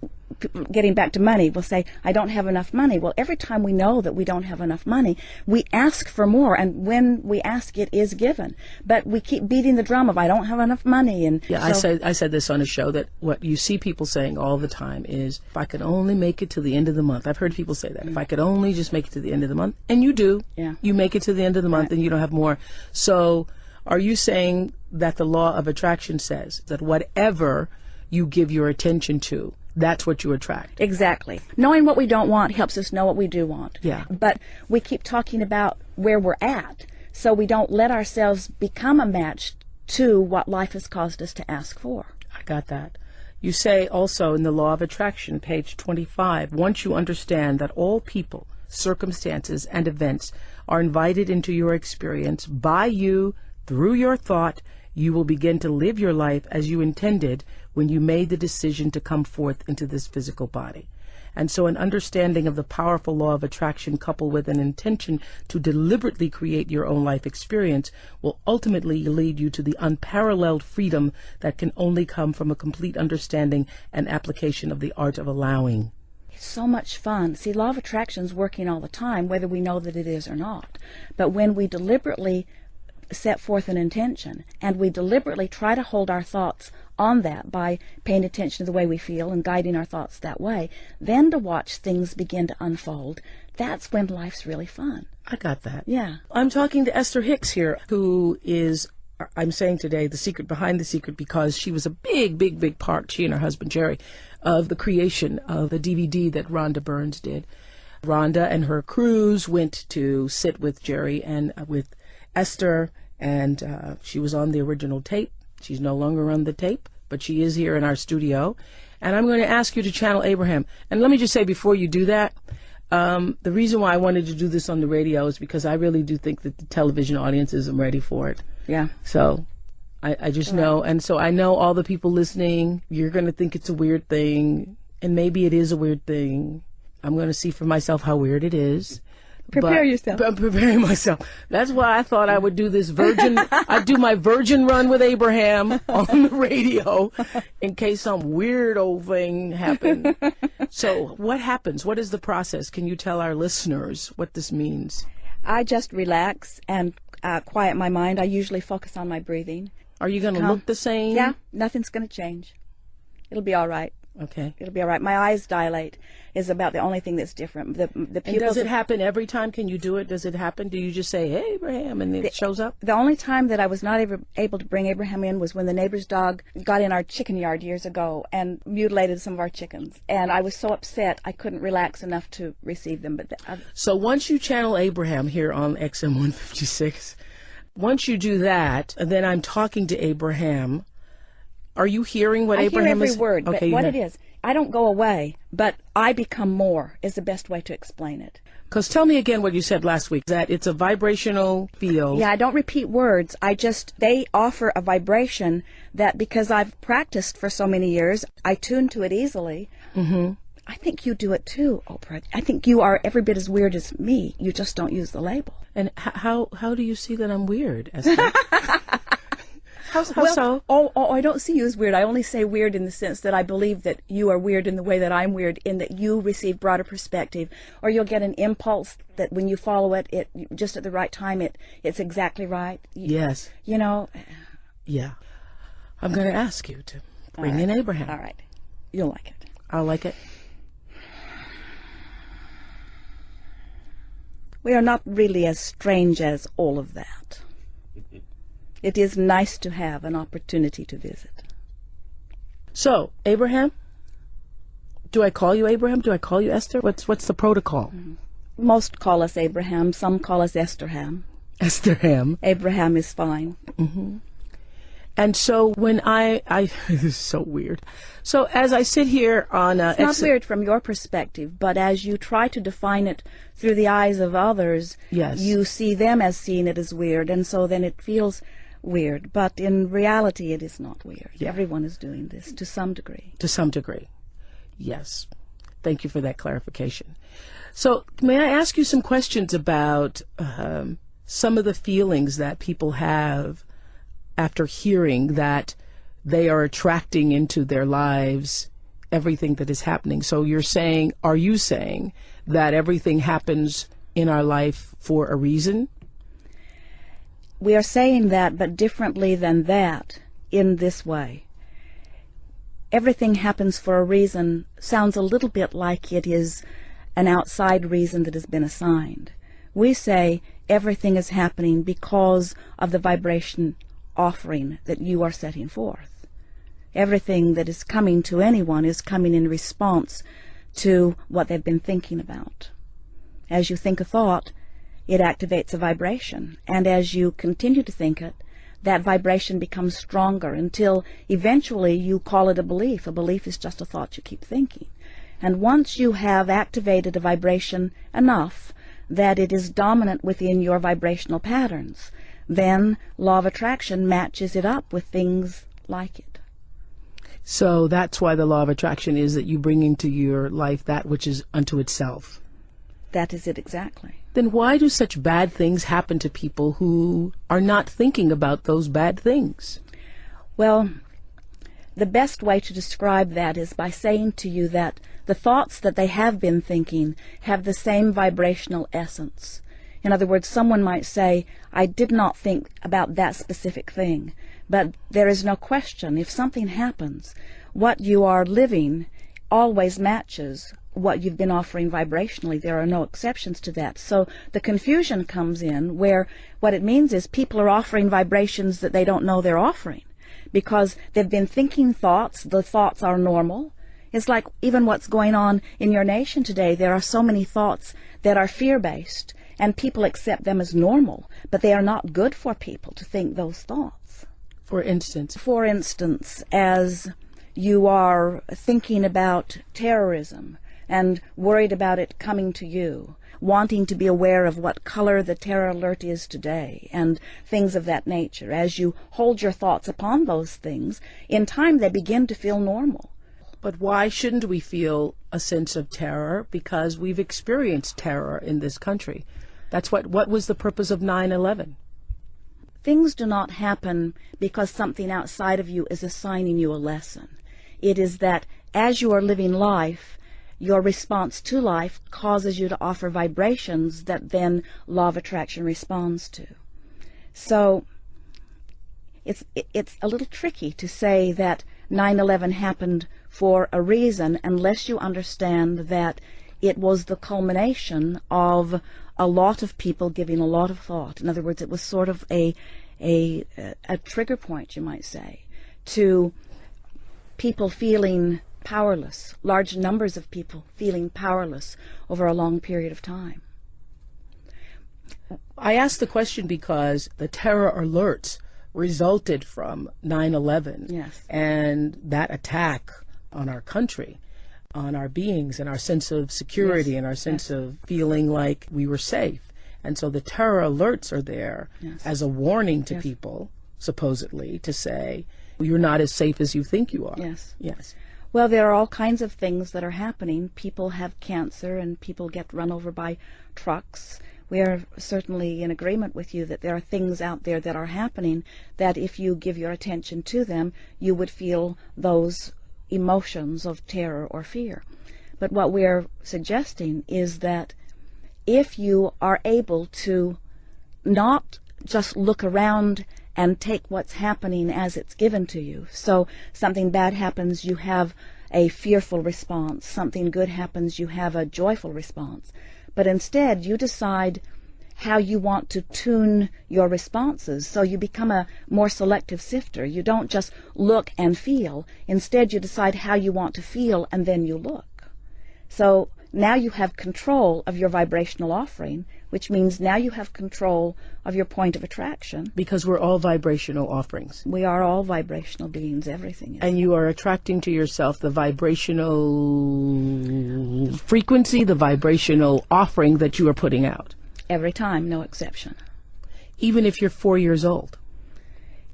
getting back to money, we'll say, I don't have enough money. Well, every time we know that we don't have enough money, we ask for more, and when we ask, it is given. But we keep beating the drum of, I don't have enough money. And yeah, I said this on a show, that what you see people saying all the time is, if I could only make it to the end of the month. I've heard people say that. If I could only just make it to the end of the month. And you do. Yeah. You make it to the end of the month and you don't have more. So are you saying that the law of attraction says that whatever you give your attention to, that's what you attract. Exactly. Knowing what we don't want helps us know what we do want. Yeah. But we keep talking about where we're at, so we don't let ourselves become a match to what life has caused us to ask for. I got that. You say also in the Law of Attraction, page 25, once you understand that all people, circumstances, and events are invited into your experience by you through your thought, you will begin to live your life as you intended when you made the decision to come forth into this physical body. And so an understanding of the powerful law of attraction coupled with an intention to deliberately create your own life experience will ultimately lead you to the unparalleled freedom that can only come from a complete understanding and application of the art of allowing. It's so much fun. See, law of attraction's working all the time, whether we know that it is or not. But when we deliberately set forth an intention and we deliberately try to hold our thoughts on that by paying attention to the way we feel and guiding our thoughts that way, then to watch things begin to unfold, that's when life's really fun. I got that. Yeah. I'm talking to Esther Hicks here, who is, I'm saying today, the secret behind the secret, because she was a big part, she and her husband Jerry, of the creation of the DVD that Rhonda Burns did. Rhonda and her crews went to sit with Jerry and with Esther, and she was on the original tape. She's no longer on the tape, but she is here in our studio. And I'm going to ask you to channel Abraham. And let me just say before you do that, the reason why I wanted to do this on the radio is because I really do think that the television audience isn't ready for it. Yeah. So I just know. And so I know all the people listening, you're going to think it's a weird thing. And maybe it is a weird thing. I'm going to see for myself how weird it is. Prepare yourself. I'm preparing myself. That's why I thought I would do this I'd do my virgin run with Abraham on the radio in case some weird old thing happened. So what happens? What is the process? Can you tell our listeners what this means? I just relax and quiet my mind. I usually focus on my breathing. Are you going to look the same? Yeah, nothing's going to change. It'll be all right. Okay. It'll be all right. My eyes dilate is about the only thing that's different. The and pupils. does it happen every time? Can you do it? Does it happen? Do you just say, "Hey, Abraham," and it shows up? The only time that I was not able to bring Abraham in was when the neighbor's dog got in our chicken yard years ago and mutilated some of our chickens. And I was so upset I couldn't relax enough to receive them. But so once you channel Abraham here on XM 156, once you do that, then I'm talking to Abraham. Are you hearing what Abraham is? I hear every word, okay, but what it is, I don't go away, but I become more is the best way to explain it. Because tell me again what you said last week, that it's a vibrational field. Yeah, I don't repeat words. They offer a vibration that because I've practiced for so many years, I tune to it easily. Mm-hmm. I think you do it too, Oprah. I think you are every bit as weird as me. You just don't use the label. And how do you see that I'm weird, Esther? How so? I don't see you as weird. I only say weird in the sense that I believe that you are weird in the way that I'm weird, in that you receive broader perspective, or you'll get an impulse that when you follow it just at the right time, it's exactly right. Yes. You know. Yeah. I'm going to ask you to bring in Abraham. All right. You'll like it. I'll like it. We are not really as strange as all of that. It is nice to have an opportunity to visit. So, Abraham? Do I call you Abraham? Do I call you Esther? What's the protocol? Mm-hmm. Most call us Abraham. Some call us Estherham. Estherham. Abraham is fine. Mm-hmm. And so when I this is so weird. So as I sit here on... it's not weird from your perspective, but as you try to define it through the eyes of others, yes, you see them as seeing it as weird, and so then it feels weird. But in reality, it is not weird. Yeah. Everyone is doing this to some degree. To some degree. Yes. Thank you for that clarification. So may I ask you some questions about some of the feelings that people have after hearing that they are attracting into their lives everything that is happening? So are you saying that everything happens in our life for a reason? We are saying that, but differently than that, in this way. Everything happens for a reason sounds a little bit like it is an outside reason that has been assigned. We say everything is happening because of the vibration offering that you are setting forth. Everything that is coming to anyone is coming in response to what they've been thinking about. As you think a thought, it activates a vibration, and as you continue to think it, that vibration becomes stronger until eventually you call it a belief. A belief is just a thought you keep thinking. And once you have activated a vibration enough that it is dominant within your vibrational patterns, then law of attraction matches it up with things like it. So that's why the law of attraction is that you bring into your life that which is unto itself. That is it exactly. Then why do such bad things happen to people who are not thinking about those bad things? Well, the best way to describe that is by saying to you that the thoughts that they have been thinking have the same vibrational essence. In other words, someone might say, I did not think about that specific thing. But there is no question, if something happens, what you are living always matches what you've been offering vibrationally. There are no exceptions to that. So the confusion comes in where what it means is people are offering vibrations that they don't know they're offering because they've been thinking thoughts. The thoughts are normal. It's like even what's going on in your nation today. There are so many thoughts that are fear-based, and people accept them as normal, but they are not good for people to think those thoughts. For instance, as you are thinking about terrorism and worried about it coming to you, wanting to be aware of what color the terror alert is today, and things of that nature, as you hold your thoughts upon those things, in time they begin to feel normal. But why shouldn't we feel a sense of terror? Because we've experienced terror in this country. That's what was the purpose of 9/11? Things do not happen because something outside of you is assigning you a lesson. It is that as you are living life, your response to life causes you to offer vibrations that then law of attraction responds to. So it's a little tricky to say that 9/11 happened for a reason unless you understand that it was the culmination of a lot of people giving a lot of thought. In other words, it was sort of a trigger point, you might say, to people feeling powerless, large numbers of people feeling powerless over a long period of time. I asked the question because the terror alerts resulted from 9/11. Yes. And that attack on our country, on our beings and our sense of security, yes. and our sense of feeling like we were safe. And so the terror alerts are there yes. as a warning to yes. people, supposedly, to say, you're not as safe as you think you are. Yes. Yes. Well, there are all kinds of things that are happening. People have cancer and people get run over by trucks. We are certainly in agreement with you that there are things out there that are happening that if you give your attention to them, you would feel those emotions of terror or fear. But what we are suggesting is that if you are able to not just look around and take what's happening as it's given to you. So something bad happens, you have a fearful response. Something good happens, you have a joyful response. But instead, you decide how you want to tune your responses. So you become a more selective sifter. You don't just look and feel. Instead, you decide how you want to feel, and then you look. So now you have control of your vibrational offering, which means now you have control of your point of attraction. Because we're all vibrational offerings. We are all vibrational beings, everything is. And you are attracting to yourself the vibrational frequency, the vibrational offering that you are putting out. Every time, no exception. Even if you're 4 years old.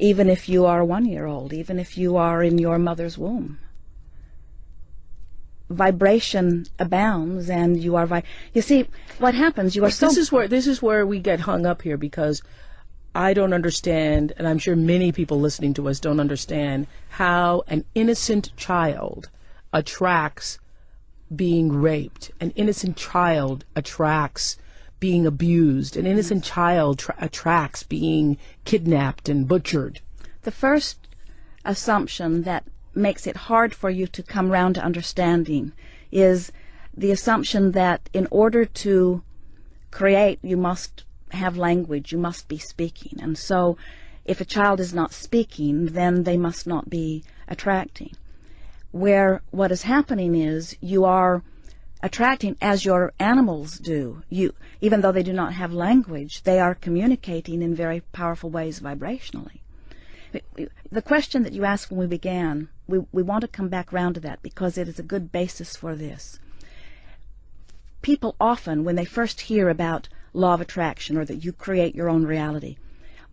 Even if you are 1 year old, even if you are in your mother's womb. Vibration abounds, and you are you see what happens, you are so this is where we get hung up here, because I don't understand, and I'm sure many people listening to us don't understand, how an innocent child attracts being raped. An innocent child attracts being abused. An innocent child attracts being kidnapped and butchered. The first assumption that makes it hard for you to come round to understanding is the assumption that in order to create, you must have language, you must be speaking. And so if a child is not speaking, then they must not be attracting, where what is happening is you are attracting as your animals do. Even though they do not have language, they are communicating in very powerful ways vibrationally. The question that you asked when we began, we want to come back round to that because it is a good basis for this. People often, when they first hear about law of attraction or that you create your own reality,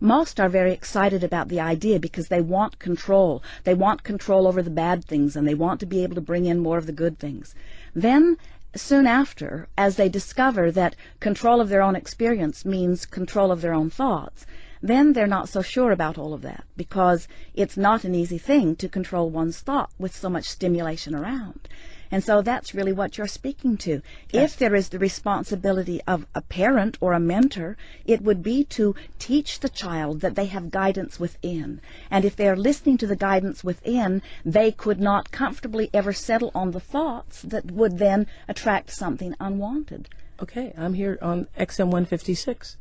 most are very excited about the idea because they want control. They want control over the bad things and they want to be able to bring in more of the good things. Then, soon after, as they discover that control of their own experience means control of their own thoughts, then they're not so sure about all of that because it's not an easy thing to control one's thought with so much stimulation around. And so that's really what you're speaking to. Yes. If there is the responsibility of a parent or a mentor, it would be to teach the child that they have guidance within. And if they're listening to the guidance within, they could not comfortably ever settle on the thoughts that would then attract something unwanted. Okay, I'm here on XM 156,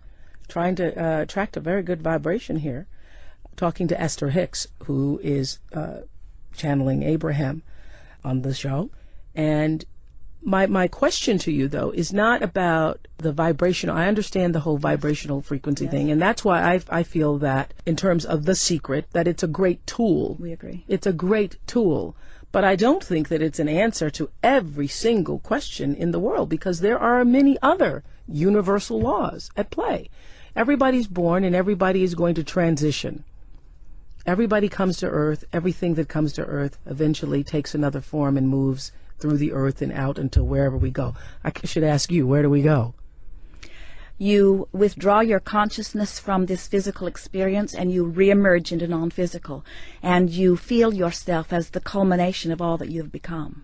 trying to attract a very good vibration here, talking to Esther Hicks, who is channeling Abraham on the show. And my question to you, though, is not about the vibrational. I understand the whole vibrational frequency Yes. thing, and that's why I feel that in terms of The Secret, that it's a great tool. We agree. It's a great tool. But I don't think that it's an answer to every single question in the world because there are many other universal laws at play. Everybody's born and everybody is going to transition. Everybody comes to Earth. Everything that comes to Earth eventually takes another form and moves through the earth and out until wherever we go. I should ask you, where do we go? You withdraw your consciousness from this physical experience and you reemerge into non-physical, and you feel yourself as the culmination of all that you've become.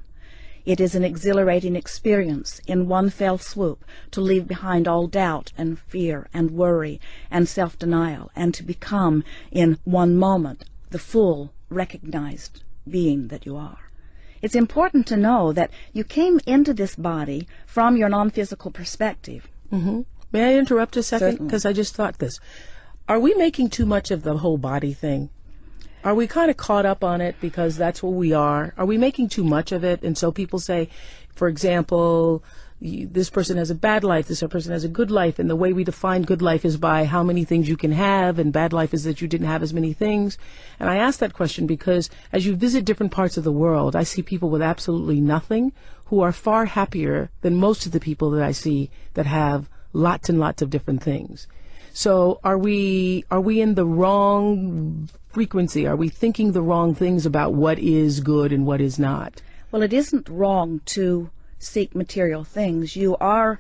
It is an exhilarating experience in one fell swoop to leave behind all doubt and fear and worry and self-denial and to become in one moment the full recognized being that you are. It's important to know that you came into this body from your non-physical perspective. Mm-hmm. May I interrupt a second? Certainly. Because I just thought this. Are we making too much of the whole body thing? Are we kind of caught up on it because that's what we are? Are we making too much of it? And so people say, for example, this person has a bad life, this person has a good life, and the way we define good life is by how many things you can have, and bad life is that you didn't have as many things. And I ask that question because as you visit different parts of the world, I see people with absolutely nothing who are far happier than most of the people that I see that have lots and lots of different things. So are we in the wrong frequency? Are we thinking the wrong things about what is good and what is not? Well, it isn't wrong to seek material things. You are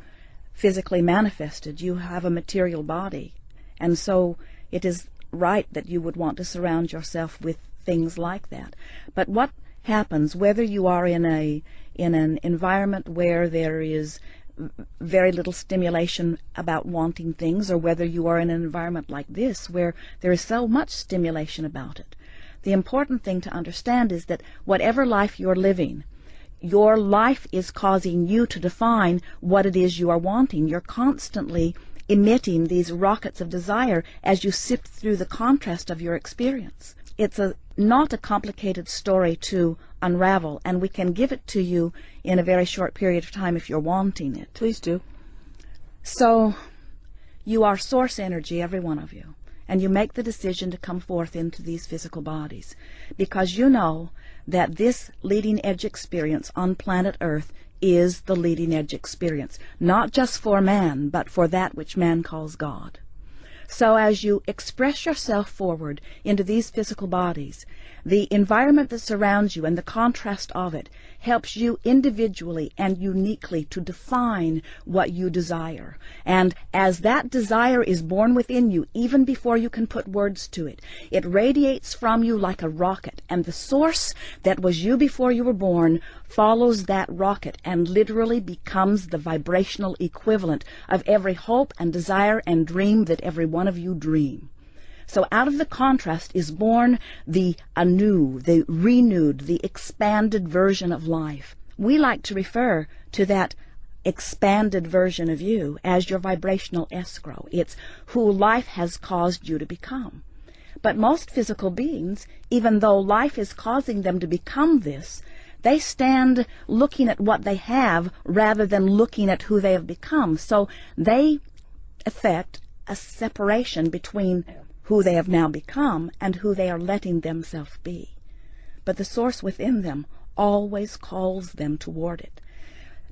physically manifested. You have a material body. And so it is right that you would want to surround yourself with things like that. But what happens, whether you are in an environment where there is very little stimulation about wanting things, or whether you are in an environment like this where there is so much stimulation about it, the important thing to understand is that whatever life you're living, your life is causing you to define what it is you are wanting. You're constantly emitting these rockets of desire as you sift through the contrast of your experience. It's not a complicated story to unravel, and we can give it to you in a very short period of time if you're wanting it. Please do. So, you are source energy, every one of you, and you make the decision to come forth into these physical bodies because you know that this leading edge experience on planet Earth is the leading edge experience, not just for man, but for that which man calls God. So as you express yourself forward into these physical bodies, the environment that surrounds you and the contrast of it helps you individually and uniquely to define what you desire. And as that desire is born within you, even before you can put words to it, it radiates from you like a rocket, and the source that was you before you were born follows that rocket and literally becomes the vibrational equivalent of every hope and desire and dream that every one of you dream. So out of the contrast is born the anew, the renewed, the expanded version of life. We like to refer to that expanded version of you as your vibrational escrow. It's who life has caused you to become. But most physical beings, even though life is causing them to become this, they stand looking at what they have rather than looking at who they have become. So they affect a separation between who they have now become and who they are letting themselves be. But the source within them always calls them toward it.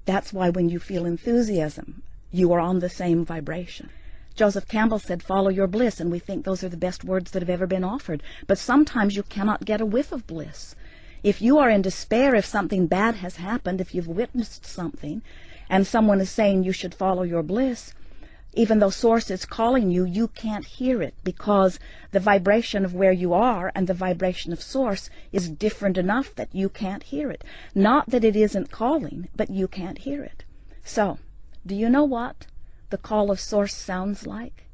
That's why when you feel enthusiasm, you are on the same vibration. Joseph Campbell said, follow your bliss, and we think those are the best words that have ever been offered. But sometimes you cannot get a whiff of bliss. If you are in despair, if something bad has happened, if you've witnessed something, and someone is saying you should follow your bliss, even though Source is calling you, you can't hear it because the vibration of where you are and the vibration of Source is different enough that you can't hear it. Not that it isn't calling, but you can't hear it. So, do you know what the call of Source sounds like?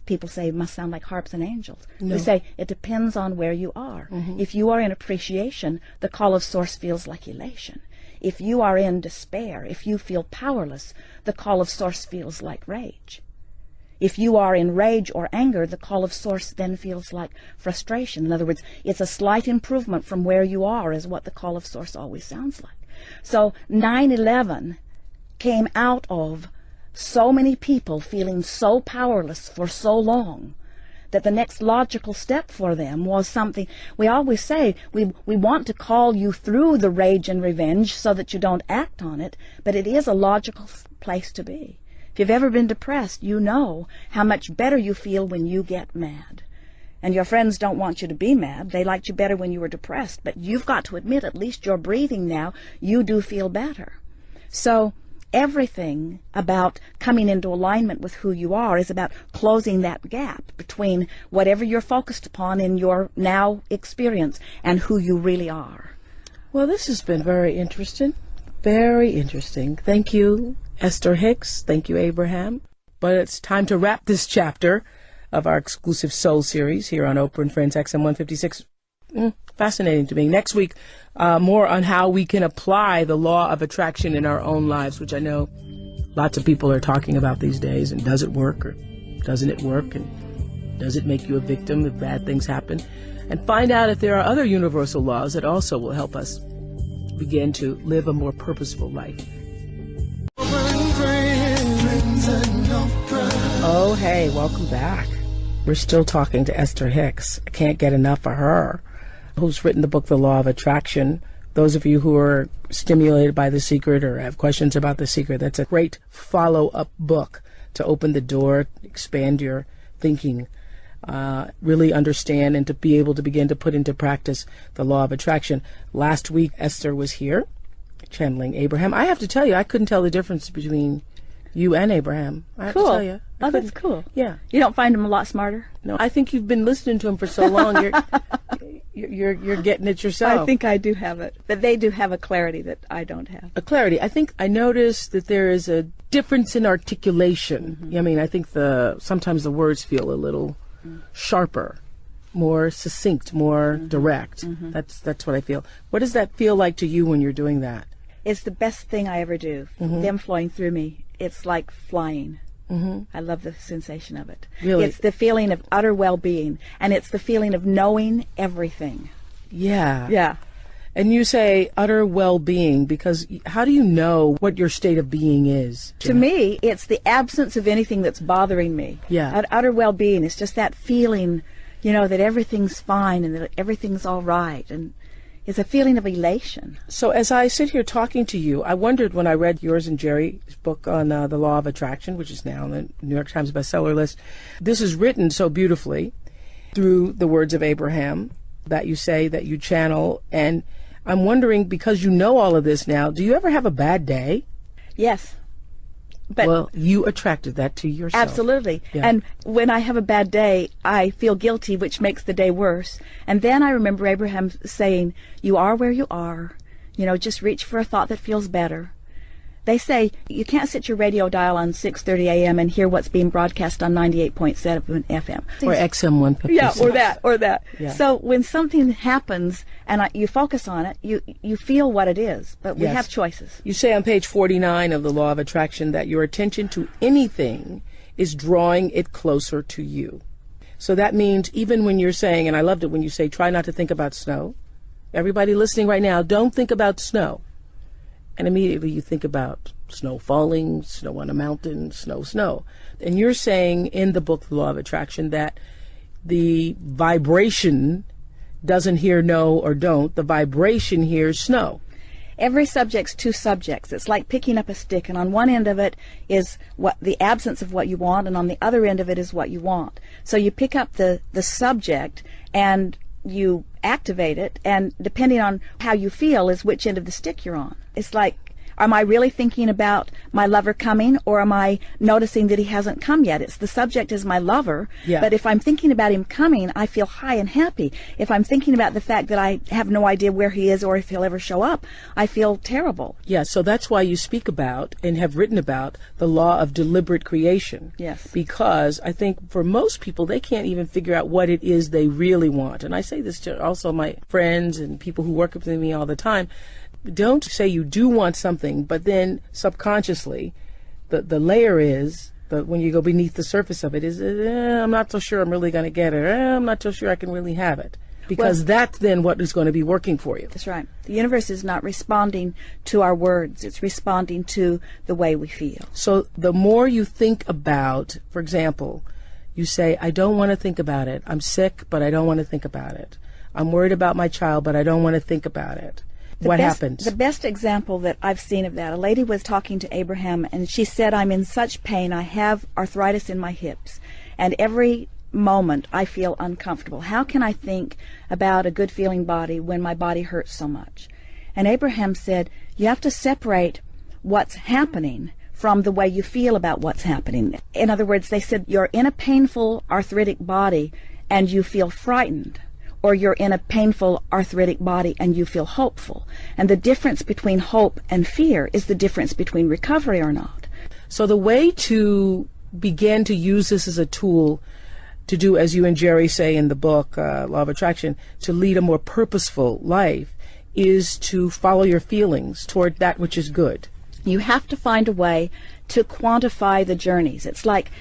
People say it must sound like harps and angels. No. We say it depends on where you are. If you are in appreciation, the call of Source feels like elation. If you are in despair, if you feel powerless, the call of Source feels like rage. If you are in rage or anger, the call of Source then feels like frustration. In other words, it's a slight improvement from where you are is what the call of Source always sounds like. So 9/11 came out of so many people feeling so powerless for so long that the next logical step for them was something. We always say we want to call you through the rage and revenge so that you don't act on it, but it is a logical place to be. If you've ever been depressed, you know how much better you feel when you get mad. And your friends don't want you to be mad. They liked you better when you were depressed. But you've got to admit, at least you're breathing now, you do feel better. So everything about coming into alignment with who you are is about closing that gap between whatever you're focused upon in your now experience and who you really are. Well, this has been very interesting. Very interesting. Thank you, Esther Hicks. Thank you, Abraham. But it's time to wrap this chapter of our exclusive Soul series here on Oprah and Friends XM 156. Fascinating to me. Next week, more on how we can apply the law of attraction in our own lives, which I know lots of people are talking about these days. And does it work or doesn't it work? And does it make you a victim if bad things happen? And find out if there are other universal laws that also will help us begin to live a more purposeful life. Oh, hey, welcome back. We're still talking to Esther Hicks. I can't get enough of her, who's written the book, The Law of Attraction. Those of you who are stimulated by The Secret or have questions about The Secret, that's a great follow-up book to open the door, expand your thinking, really understand and to be able to begin to put into practice the law of attraction. Last week, Esther was here, channeling Abraham. I have to tell you, I couldn't tell the difference between you and Abraham. I have to tell you. Oh, that's cool. Yeah. You don't find him a lot smarter? No, I think you've been listening to him for so long. You're getting it yourself. I think I do have it. But they do have a clarity that I don't have. A clarity. I think I noticed that there is a difference in articulation. I mean, I think sometimes the words feel a little sharper, more succinct, more direct. That's what I feel. What does that feel like to you when you're doing that? It's the best thing I ever do. Them flowing through me. It's like flying. I love the sensation of it. Really? It's the feeling of utter well-being, and it's the feeling of knowing everything. Yeah. Yeah. And you say utter well-being because how do you know what your state of being is? To me, it's the absence of anything that's bothering me. Yeah. Utter well-being. It's just that feeling, that everything's fine and that everything's all right. And it's a feeling of elation. So as I sit here talking to you, I wondered when I read yours and Jerry's book on the law of attraction, which is now on the New York Times bestseller list. This is written so beautifully through the words of Abraham that you say, that you channel. And I'm wondering, because you know all of this now, do you ever have a bad day? Yes. But well, you attracted that to yourself. Absolutely. Yeah. And when I have a bad day, I feel guilty, which makes the day worse. And then I remember Abraham saying, you are where you are. Just reach for a thought that feels better. They say you can't sit your radio dial on 6:30 a.m. and hear what's being broadcast on 98.7 FM. Or XM 156. Yeah, or that. Yeah. So when something happens and you focus on it, you feel what it is. But we have choices. You say on page 49 of the Law of Attraction that your attention to anything is drawing it closer to you. So that means even when you're saying, and I loved it when you say, try not to think about snow. Everybody listening right now, don't think about snow. And immediately you think about snow falling, snow on a mountain, snow. And you're saying in the book, The Law of Attraction, that the vibration doesn't hear no or don't. The vibration hears snow. Every subject's two subjects. It's like picking up a stick, and on one end of it is what the absence of what you want, and on the other end of it is what you want. So you pick up the subject and you activate it, and depending on how you feel is which end of the stick you're on. It's like, am I really thinking about my lover coming, or am I noticing that he hasn't come yet? It's the subject is my lover, but if I'm thinking about him coming, I feel high and happy. If I'm thinking about the fact that I have no idea where he is or if he'll ever show up, I feel terrible. Yeah, so that's why you speak about and have written about the law of deliberate creation. Yes. Because I think for most people, they can't even figure out what it is they really want. And I say this to also my friends and people who work with me all the time. Don't say you do want something, but then subconsciously, the layer is, when you go beneath the surface of it, is, I'm not so sure I'm really going to get it. I'm not so sure I can really have it. Because that's then what is going to be working for you. That's right. The universe is not responding to our words. It's responding to the way we feel. So the more you think about, for example, you say, I don't want to think about it. I'm sick, but I don't want to think about it. I'm worried about my child, but I don't want to think about it. What happens? The best example that I've seen of that, a lady was talking to Abraham, and she said, I'm in such pain. I have arthritis in my hips, and every moment I feel uncomfortable. How can I think about a good-feeling body when my body hurts so much? And Abraham said, you have to separate what's happening from the way you feel about what's happening. In other words, they said, you're in a painful arthritic body and you feel frightened, or you're in a painful arthritic body and you feel hopeful. And the difference between hope and fear is the difference between recovery or not. So the way to begin to use this as a tool to do, as you and Jerry say in the book, Law of Attraction, to lead a more purposeful life is to follow your feelings toward that which is good. You have to find a way to quantify the journeys. It's like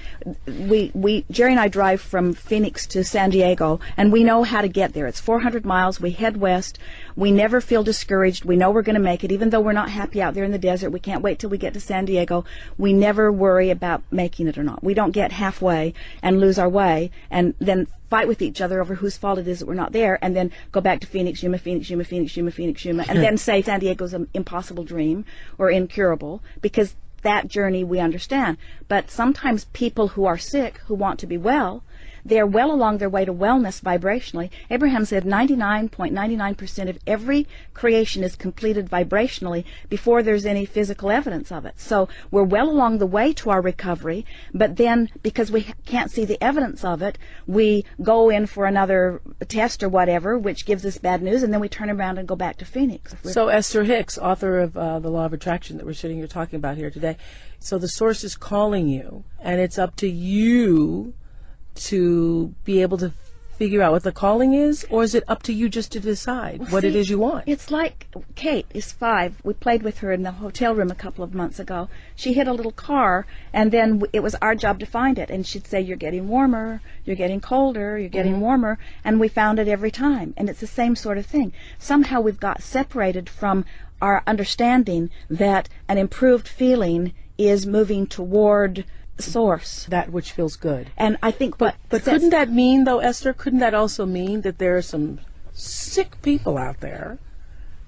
Jerry and I drive from Phoenix to San Diego, and we know how to get there. It's 400 miles. We head west. We never feel discouraged. We know we're going to make it. Even though we're not happy out there in the desert, we can't wait till we get to San Diego. We never worry about making it or not. We don't get halfway and lose our way and then fight with each other over whose fault it is that we're not there, and then go back to Phoenix, Yuma, Phoenix, Yuma, Phoenix, Yuma, Phoenix, Yuma, and then say San Diego's an impossible dream or incurable, because that journey we understand. But sometimes people who are sick, who want to be well, they're well along their way to wellness vibrationally. Abraham said 99.99% of every creation is completed vibrationally before there's any physical evidence of it. So we're well along the way to our recovery, but then because we can't see the evidence of it, we go in for another test or whatever, which gives us bad news, and then we turn around and go back to Phoenix. So Esther Hicks, author of The Law of Attraction that we're sitting here talking about here today, so the source is calling you, and it's up to you to be able to figure out what the calling is, or is it up to you just to decide what it is you want? It's like Kate is 5. We played with her in the hotel room a couple of months ago. She hit a little car, and then it was our job to find it. And she'd say, you're getting warmer, you're getting colder, you're getting warmer, and we found it every time. And it's the same sort of thing. Somehow we've got separated from our understanding that an improved feeling is moving toward source, that which feels good. And I think but couldn't that mean, though, Esther, couldn't that also mean that there are some sick people out there?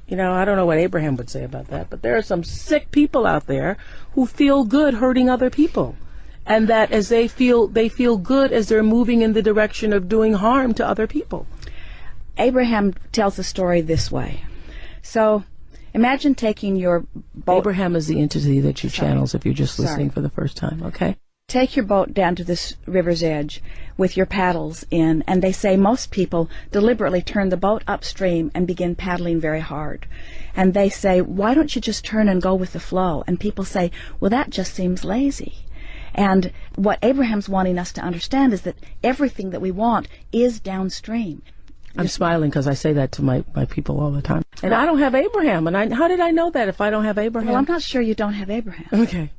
You know, I don't know what Abraham would say about that, but there are some sick people out there who feel good hurting other people, and that as they feel good as they're moving in the direction of doing harm to other people. Abraham tells the story this way. So imagine taking your boat. Abraham is the entity that you channels if you're just listening for the first time, okay? Take your boat down to this river's edge with your paddles in, and they say most people deliberately turn the boat upstream and begin paddling very hard. And they say, why don't you just turn and go with the flow? And people say, well, that just seems lazy. And what Abraham's wanting us to understand is that everything that we want is downstream. I'm smiling because I say that to my people all the time. And I don't have Abraham. And how did I know that if I don't have Abraham? Well, I'm not sure you don't have Abraham. Okay.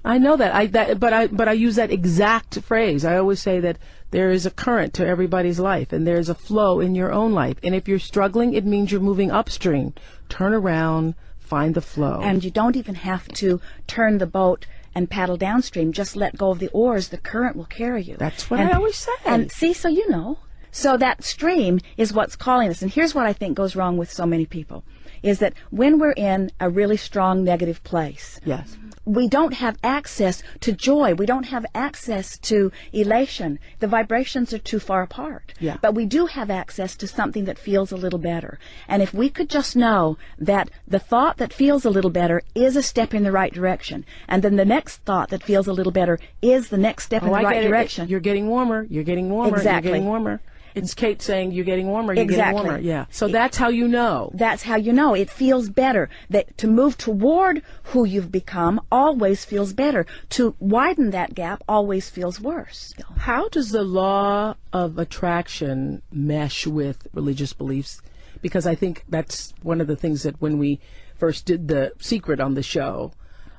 I know that. But I use that exact phrase. I always say that there is a current to everybody's life, and there's a flow in your own life. And if you're struggling, it means you're moving upstream. Turn around, find the flow. And you don't even have to turn the boat and paddle downstream. Just let go of the oars. The current will carry you. That's what I always say. And see, so you know. So that stream is what's calling us. And here's what I think goes wrong with so many people, is that when we're in a really strong negative place, yes, we don't have access to joy. We don't have access to elation. The vibrations are too far apart. Yeah. But we do have access to something that feels a little better. And if we could just know that the thought that feels a little better is a step in the right direction, and then the next thought that feels a little better is the next step in the right direction. You're getting warmer. You're getting warmer. Exactly. You're getting warmer. It's Kate saying, you're getting warmer, you're Exactly. getting warmer. Yeah. So that's how you know. That's how you know. It feels better. That to move toward who you've become always feels better. To widen that gap always feels worse. How does the law of attraction mesh with religious beliefs? Because I think that's one of the things that when we first did The Secret on the show,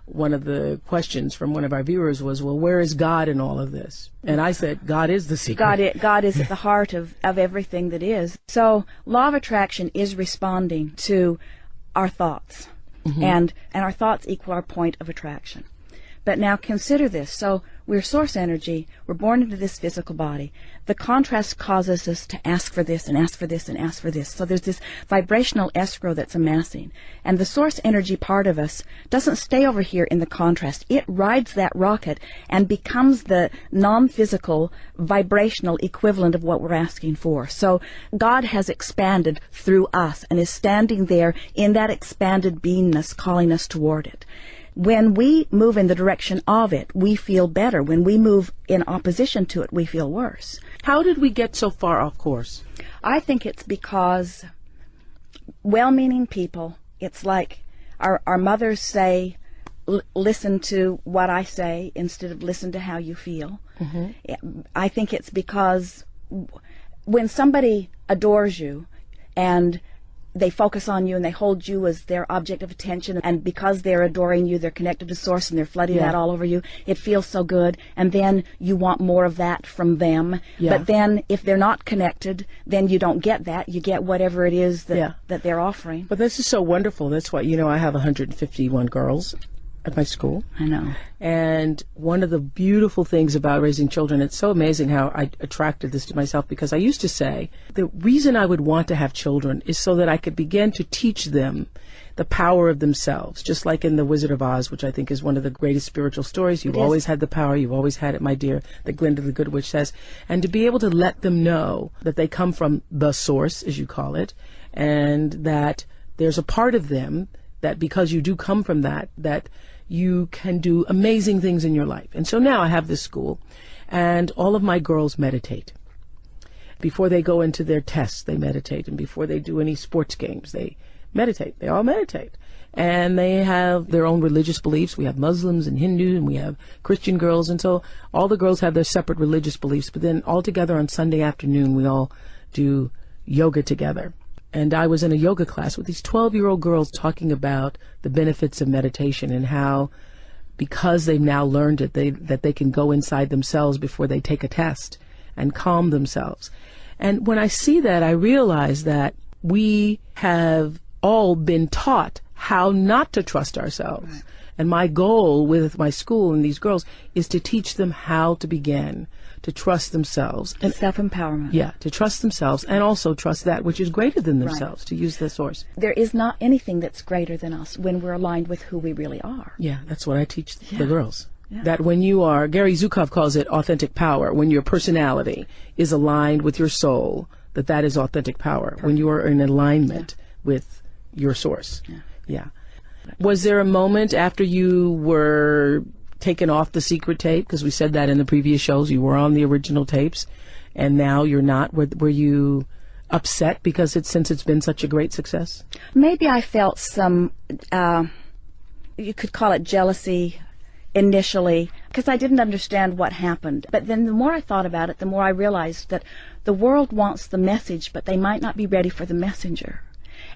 one of the questions from one of our viewers was, well, where is God in all of this? And I said, God is the secret. God is at the heart of everything that is. So law of attraction is responding to our thoughts. Mm-hmm. And our thoughts equal our point of attraction. But now consider this. So we're source energy. We're born into this physical body. The contrast causes us to ask for this and ask for this and ask for this. So there's this vibrational escrow that's amassing. And the source energy part of us doesn't stay over here in the contrast. It rides that rocket and becomes the non-physical vibrational equivalent of what we're asking for. So God has expanded through us and is standing there in that expanded beingness calling us toward it. When we move in the direction of it, we feel better. When we move in opposition to it, we feel worse. How did we get so far off course? I think it's because well-meaning people, it's like our mothers say, listen to what I say instead of listen to how you feel. Mm-hmm. I think it's because when somebody adores you and they focus on you and they hold you as their object of attention, and because they're adoring you, they're connected to source and they're flooding that all over you. It feels so good, and then you want more of that from them. Yeah. But then if they're not connected, then you don't get that. You get whatever it is that they're offering. But this is so wonderful. That's why, I have 151 girls at my school. I know. And one of the beautiful things about raising children, it's so amazing how I attracted this to myself, because I used to say the reason I would want to have children is so that I could begin to teach them the power of themselves, just like in The Wizard of Oz, which I think is one of the greatest spiritual stories. You've always had the power, you've always had it, my dear, that Glinda the Good Witch says. And to be able to let them know that they come from the source, as you call it, and that there's a part of them that because you do come from that you can do amazing things in your life. And so now I have this school, and all of my girls meditate. Before they go into their tests, they meditate. And before they do any sports games, they meditate. They all meditate. And they have their own religious beliefs. We have Muslims and Hindu, and we have Christian girls. And so all the girls have their separate religious beliefs. But then all together on Sunday afternoon, we all do yoga together. And I was in a yoga class with these 12-year-old girls talking about the benefits of meditation and how, because they've now learned it, that they can go inside themselves before they take a test and calm themselves. And when I see that, I realize that we have all been taught how not to trust ourselves. Right. And my goal with my school and these girls is to teach them how to begin to trust themselves. And self-empowerment. Yeah, to trust themselves and also trust that which is greater than themselves, to use the source. There is not anything that's greater than us when we're aligned with who we really are. Yeah, that's what I teach the girls. Yeah. That when you are, Gary Zukov calls it authentic power, when your personality is aligned with your soul, that is authentic power. Perfect. When you are in alignment with your source. Yeah. Was there a moment after you were taken off the secret tape, because we said that in the previous shows, you were on the original tapes, and now you're not? Were you upset because since it's been such a great success? Maybe I felt some, you could call it jealousy initially, because I didn't understand what happened. But then the more I thought about it, the more I realized that the world wants the message, but they might not be ready for the messenger.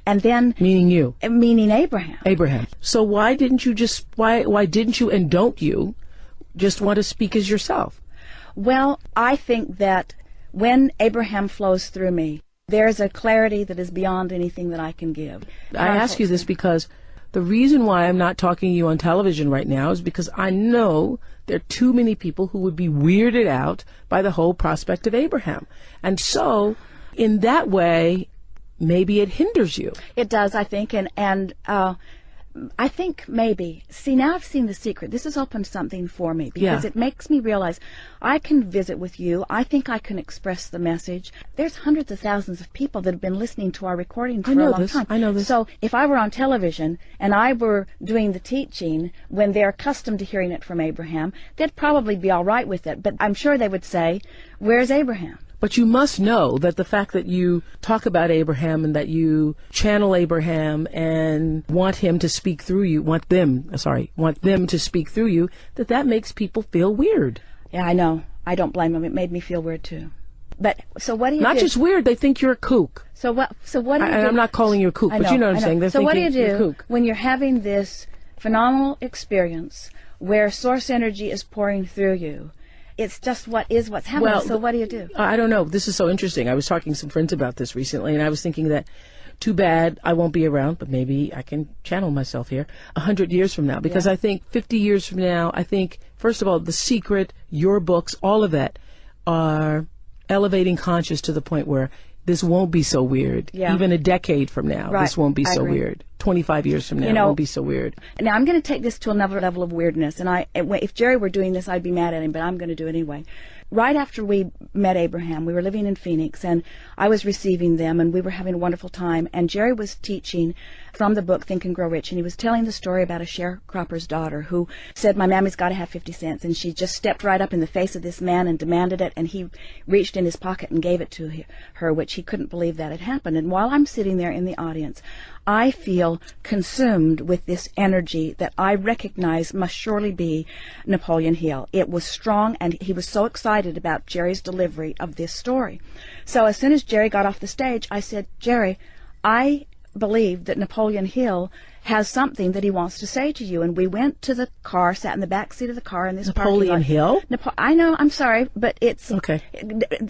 And then... Meaning you. Meaning Abraham. Abraham. So why didn't you just, why didn't you and don't you just want to speak as yourself? Well, I think that when Abraham flows through me, there's a clarity that is beyond anything that I can give. I ask you this because the reason why I'm not talking to you on television right now is because I know there are too many people who would be weirded out by the whole prospect of Abraham. And so, in that way, maybe it hinders you. It does, I think, and I think maybe. See, now I've seen The Secret. This has opened something for me because it makes me realize I can visit with you. I think I can express the message. There's hundreds of thousands of people that have been listening to our recording for a long time. I know this. So if I were on television and I were doing the teaching when they're accustomed to hearing it from Abraham, they'd probably be all right with it. But I'm sure they would say, "Where's Abraham?" But you must know that the fact that you talk about Abraham and that you channel Abraham and want him to speak through you, want them to speak through you, that makes people feel weird. Yeah, I know. I don't blame them. It made me feel weird too. But so what do you do? Not just weird, they think you're a kook. So what do you do? And I'm not calling you a kook, but you know what I'm saying. They're so what do you thinking you're a do kook. when you're having this phenomenal experience where source energy is pouring through you? It's just what's happening. Well, so what do you do? I don't know. This is so interesting. I was talking to some friends about this recently, and I was thinking that too bad I won't be around, but maybe I can channel myself here 100 years from now. Because I think 50 years from now, I think, first of all, The Secret, your books, all of that are elevating conscious to the point where this won't be so weird. Yeah. Even a decade from now, this won't be so agree. weird. 25 years from now, it won't be so weird. Now, I'm going to take this to another level of weirdness, and if Jerry were doing this, I'd be mad at him, but I'm going to do it anyway. Right after we met Abraham, we were living in Phoenix, and I was receiving them, and we were having a wonderful time, and Jerry was teaching from the book Think and Grow Rich, and he was telling the story about a sharecropper's daughter who said, "My mammy's got to have 50 cents," and she just stepped right up in the face of this man and demanded it, and he reached in his pocket and gave it to her, which he couldn't believe that had happened. And while I'm sitting there in the audience, I feel consumed with this energy that I recognize must surely be Napoleon Hill. It was strong, and he was so excited about Jerry's delivery of this story. So as soon as Jerry got off the stage, I said, "Jerry, I believe that Napoleon Hill has something that he wants to say to you." And we went to the car, sat in the back seat of the car in this Napoleon Hill? I know, I'm sorry, but it's... Okay.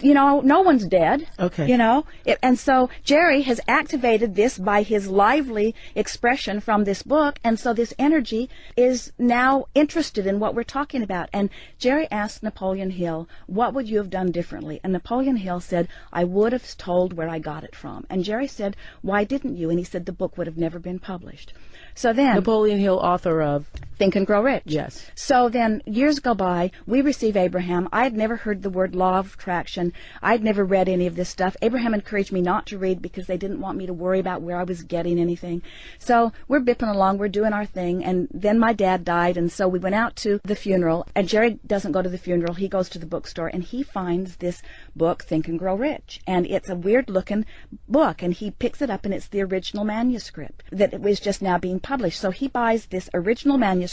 You know, no one's dead. Okay. You know? And so Jerry has activated this by his lively expression from this book, and so this energy is now interested in what we're talking about. And Jerry asked Napoleon Hill, "What would you have done differently?" And Napoleon Hill said, "I would have told where I got it from." And Jerry said, "Why didn't you?" And he said, "The book would have never been published." So then... Napoleon Hill, author of... Think and Grow Rich. Yes. So then years go by, we receive Abraham. I had never heard the word law of attraction. I'd never read any of this stuff. Abraham encouraged me not to read because they didn't want me to worry about where I was getting anything. So we're bipping along, we're doing our thing, and then my dad died, and so we went out to the funeral, and Jerry doesn't go to the funeral, he goes to the bookstore, and he finds this book, Think and Grow Rich, and it's a weird-looking book, and he picks it up, and it's the original manuscript that it was just now being published. So he buys this original manuscript,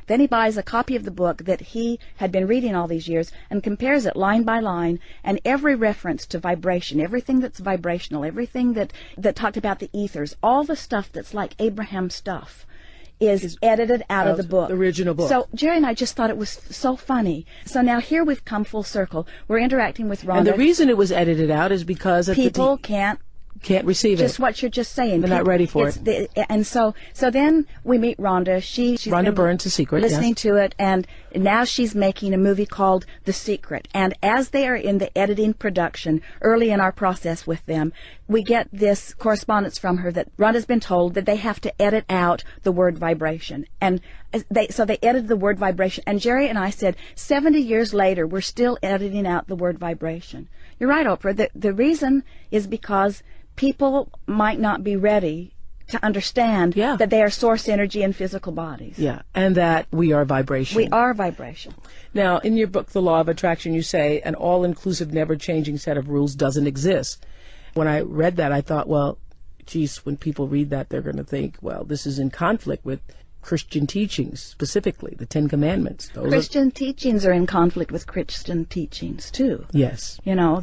then he buys a copy of the book that he had been reading all these years and compares it line by line, and every reference to vibration, everything that's vibrational, everything that talked about the ethers, all the stuff that's like Abraham stuff is edited out of the book. The original book. So Jerry and I just thought it was so funny. So now here we've come full circle. We're interacting with Rhonda. And the reason it was edited out is because... people can't receive it. Just what you're just saying. They're not ready for it. And so then we meet Rhonda. She's Rhonda Burns, The Secret, listening to it, and now she's making a movie called The Secret. And as they are in the editing production, early in our process with them, we get this correspondence from her that Rhonda's been told that they have to edit out the word vibration. And so they edited the word vibration. And Jerry and I said, 70 years later, we're still editing out the word vibration. You're right, Oprah. The reason is because people might not be ready to understand that they are source energy in physical bodies. Yeah, and that we are vibration. We are vibration. Now, in your book, The Law of Attraction, you say an all-inclusive, never-changing set of rules doesn't exist. When I read that, I thought, well, geez, when people read that, they're going to think, well, this is in conflict with Christian teachings, specifically the Ten Commandments. Christian teachings are in conflict with Christian teachings, too. Yes. You know,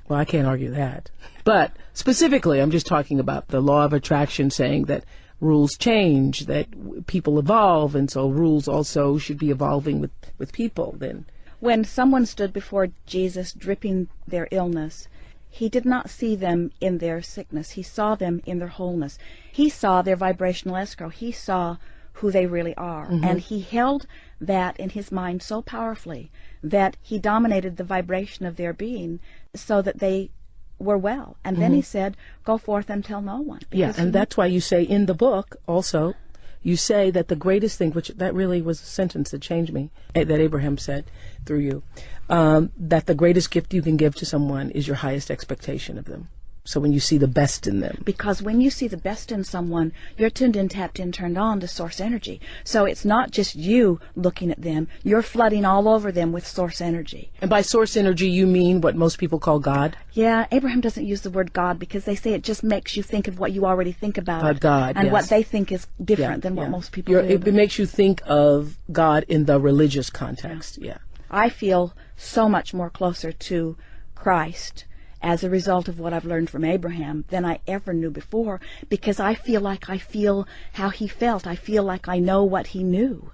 well, I can't argue that. But specifically, I'm just talking about the law of attraction, saying that rules change, that people evolve, and so rules also should be evolving with people. Then, when someone stood before Jesus dripping their illness, he did not see them in their sickness. He saw them in their wholeness. He saw their vibrational escrow. He saw who they really are. Mm-hmm. And he held that in his mind so powerfully that he dominated the vibration of their being so that they were well. And then he said, go forth and tell no one. Yeah, and that's why you say in the book also, you say that the greatest thing, which that really was a sentence that changed me, that Abraham said through you, that the greatest gift you can give to someone is your highest expectation of them. So when you see the best in them. Because when you see the best in someone, you're tuned in, tapped in, turned on to source energy. So it's not just you looking at them, you're flooding all over them with source energy. And by source energy, you mean what most people call God? Yeah, Abraham doesn't use the word God because they say it just makes you think of what you already think about God, and yes. what they think is different than what most people do. It makes you think of God in the religious context, yeah. I feel so much more closer to Christ as a result of what I've learned from Abraham than I ever knew before, because I feel like I feel how he felt. I feel like I know what he knew.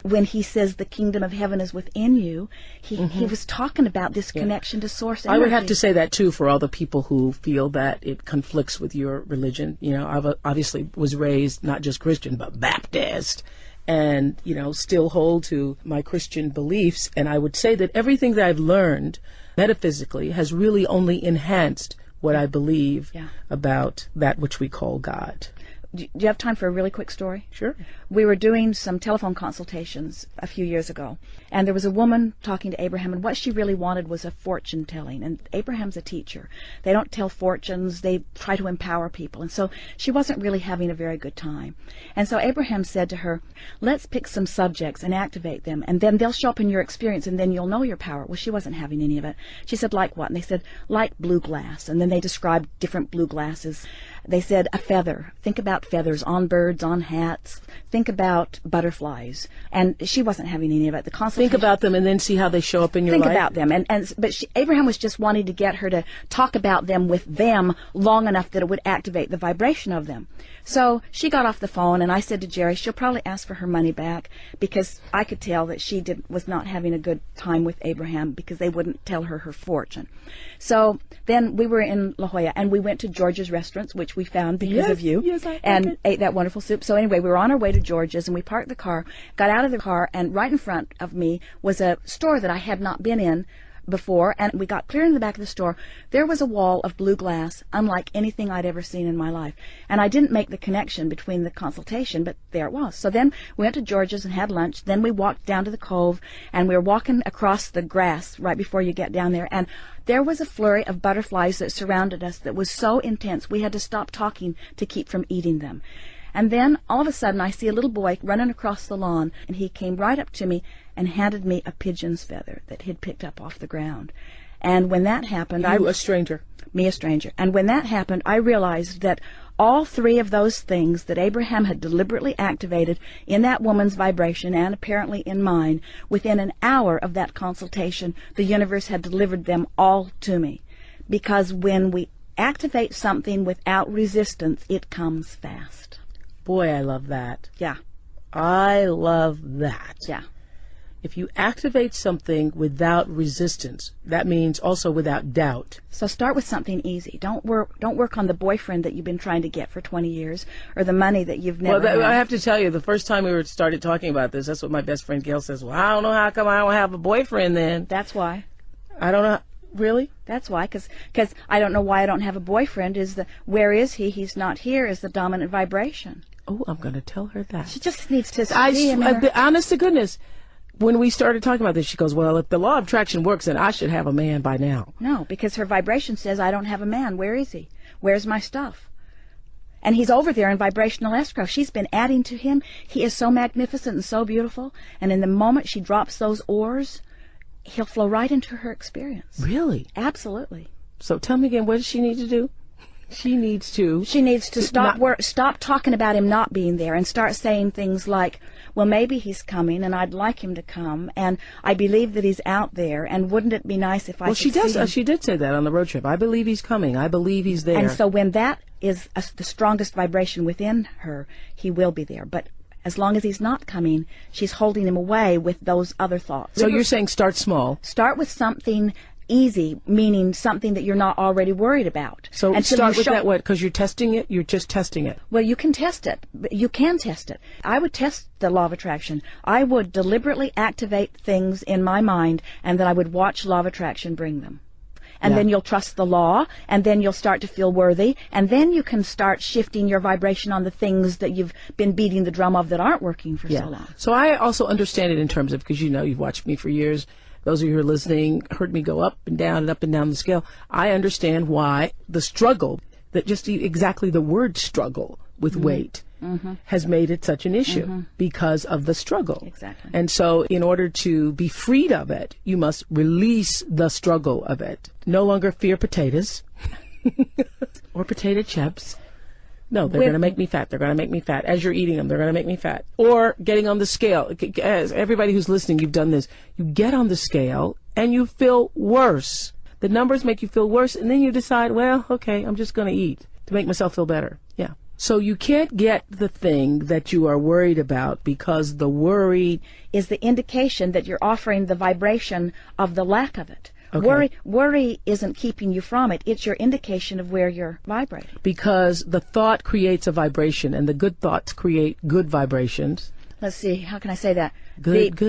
When he says the kingdom of heaven is within you, he was talking about this connection to source energy. I would have to say that, too, for all the people who feel that it conflicts with your religion. You know, I obviously was raised not just Christian, but Baptist, and, you know, still hold to my Christian beliefs. And I would say that everything that I've learned metaphysically has really only enhanced what I believe about that which we call God. Do you have time for a really quick story? Sure. We were doing some telephone consultations a few years ago, and there was a woman talking to Abraham, and what she really wanted was a fortune telling. And Abraham's a teacher. They don't tell fortunes. They try to empower people. And so she wasn't really having a very good time. And so Abraham said to her, let's pick some subjects and activate them, and then they'll show up in your experience, and then you'll know your power. Well, she wasn't having any of it. She said, like what? And they said, like blue glass. And then they described different blue glasses. They said, a feather. Think about feathers on birds, on hats. Think about butterflies. And she wasn't having any of it. The consultation, think about them and then see how they show up in your life. Think about them. But Abraham was just wanting to get her to talk about them with them long enough that it would activate the vibration of them. So she got off the phone, and I said to Jerry, she'll probably ask for her money back, because I could tell that she was not having a good time with Abraham because they wouldn't tell her fortune. So then we were in La Jolla, and we went to George's Restaurants, which we found because of you, and ate that wonderful soup. So anyway, we were on our way to George's, and we parked the car, got out of the car, and right in front of me was a store that I had not been in before, and we got clear in the back of the store. There was a wall of blue glass unlike anything I'd ever seen in my life, and I didn't make the connection between the consultation, but there it was. So then we went to George's and had lunch. Then we walked down to the cove, and we were walking across the grass right before you get down there, and there was a flurry of butterflies that surrounded us that was so intense we had to stop talking to keep from eating them. And then, all of a sudden, I see a little boy running across the lawn, and he came right up to me and handed me a pigeon's feather that he'd picked up off the ground. And when that happened... You, a stranger. Me, a stranger. And when that happened, I realized that all three of those things that Abraham had deliberately activated in that woman's vibration, and apparently in mine, within an hour of that consultation, the universe had delivered them all to me. Because when we activate something without resistance, it comes fast. Boy, I love that. Yeah. I love that. Yeah. If you activate something without resistance, that means also without doubt. So start with something easy. Don't work on the boyfriend that you've been trying to get for 20 years, or the money that you've never had. I have to tell you, the first time we started talking about this, that's what my best friend Gail says. Well, I don't know how come I don't have a boyfriend then. That's why. I don't know. Really? That's why, because I don't know why I don't have a boyfriend. Where is he? He's not here is the dominant vibration. Oh, I'm going to tell her that. She just needs to see him. Honest to goodness, when we started talking about this, she goes, well, if the law of attraction works, then I should have a man by now. No, because her vibration says, I don't have a man. Where is he? Where's my stuff? And he's over there in vibrational escrow. She's been adding to him. He is so magnificent and so beautiful. And in the moment she drops those oars, he'll flow right into her experience. Really? Absolutely. So tell me again, what does she need to do? She needs to. She needs to stop talking about him not being there and start saying things like, well, maybe he's coming and I'd like him to come and I believe that he's out there and wouldn't it be nice if I could see him? She did say that on the road trip. I believe he's coming. I believe he's there. And so when that is the strongest vibration within her, he will be there. But as long as he's not coming, she's holding him away with those other thoughts. So you're saying start small. Start with something easy, meaning something that you're not already worried about. So start with that what? Because you're testing it? You're just testing it. Well, you can test it. You can test it. I would test the law of attraction. I would deliberately activate things in my mind, and then I would watch law of attraction bring them. And then you'll trust the law, and then you'll start to feel worthy, and then you can start shifting your vibration on the things that you've been beating the drum of that aren't working for so long. So I also understand it in terms of, because you've watched me for years. Those of you who are listening heard me go up and down the scale. I understand why the struggle, that just exactly the word struggle with weight has made it such an issue because of the struggle. Exactly. And so in order to be freed of it, you must release the struggle of it. No longer fear potatoes or potato chips. No, they're going to make me fat. They're going to make me fat. As you're eating them, they're going to make me fat. Or getting on the scale. As everybody who's listening, you've done this. You get on the scale and you feel worse. The numbers make you feel worse, and then you decide, well, okay, I'm just going to eat to make myself feel better. Yeah. So you can't get the thing that you are worried about because the worry is the indication that you're offering the vibration of the lack of it. Okay. Worry isn't keeping you from it. It's your indication of where you're vibrating. Because the thought creates a vibration, and the good thoughts create good vibrations. Let's see, how can I say that? Good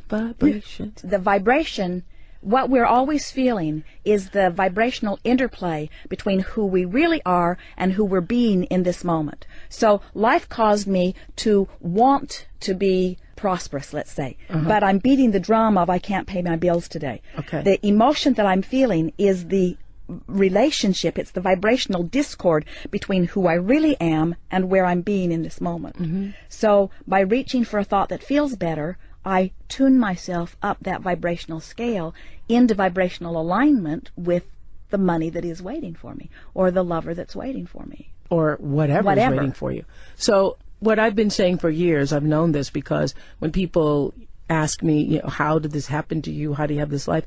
vibrations. The vibration, what we're always feeling is the vibrational interplay between who we really are and who we're being in this moment. So life caused me to want to be prosperous, let's say, but I'm beating the drum of I can't pay my bills today. Okay. The emotion that I'm feeling is the relationship, it's the vibrational discord between who I really am and where I'm being in this moment. So by reaching for a thought that feels better, I tune myself up that vibrational scale into vibrational alignment with the money that is waiting for me, or the lover that's waiting for me, or whatever is waiting for you. So what I've been saying for years, I've known this because when people ask me, how did this happen to you? How do you have this life?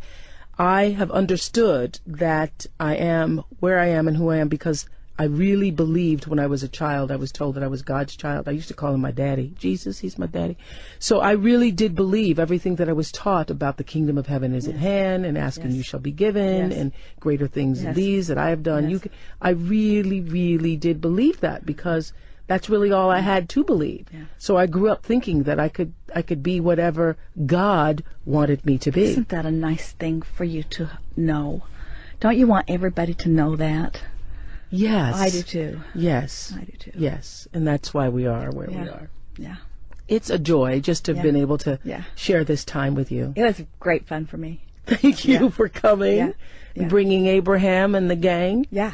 I have understood that I am where I am and who I am because I really believed when I was a child. I was told that I was God's child. I used to call him my daddy. Jesus, he's my daddy. So I really did believe everything that I was taught about the kingdom of heaven is at hand, and asking you shall be given, and greater things than these that I have done. I really, really did believe that because that's really all I had to believe. So I grew up thinking that I could be whatever God wanted me to be. Isn't that a nice thing for you to know? Don't you want everybody to know that? Yes. I do too. Yes. I do too. Yes. And that's why we are where we are. Yeah. It's a joy just to have been able to share this time with you. It was great fun for me. Thank you for coming, and bringing Abraham and the gang. Yeah.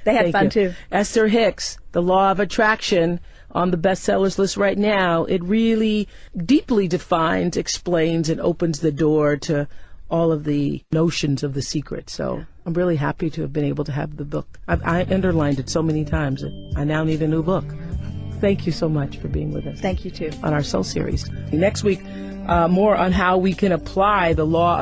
They had fun too. Esther Hicks, The Law of Attraction, on the bestsellers list right now. It really deeply defines, explains, and opens the door to all of the notions of the secret. So I'm really happy to have been able to have the book. I underlined it so many times that I now need a new book. Thank you so much for being with us. Thank you too. On our Soul series. Next week, more on how we can apply the law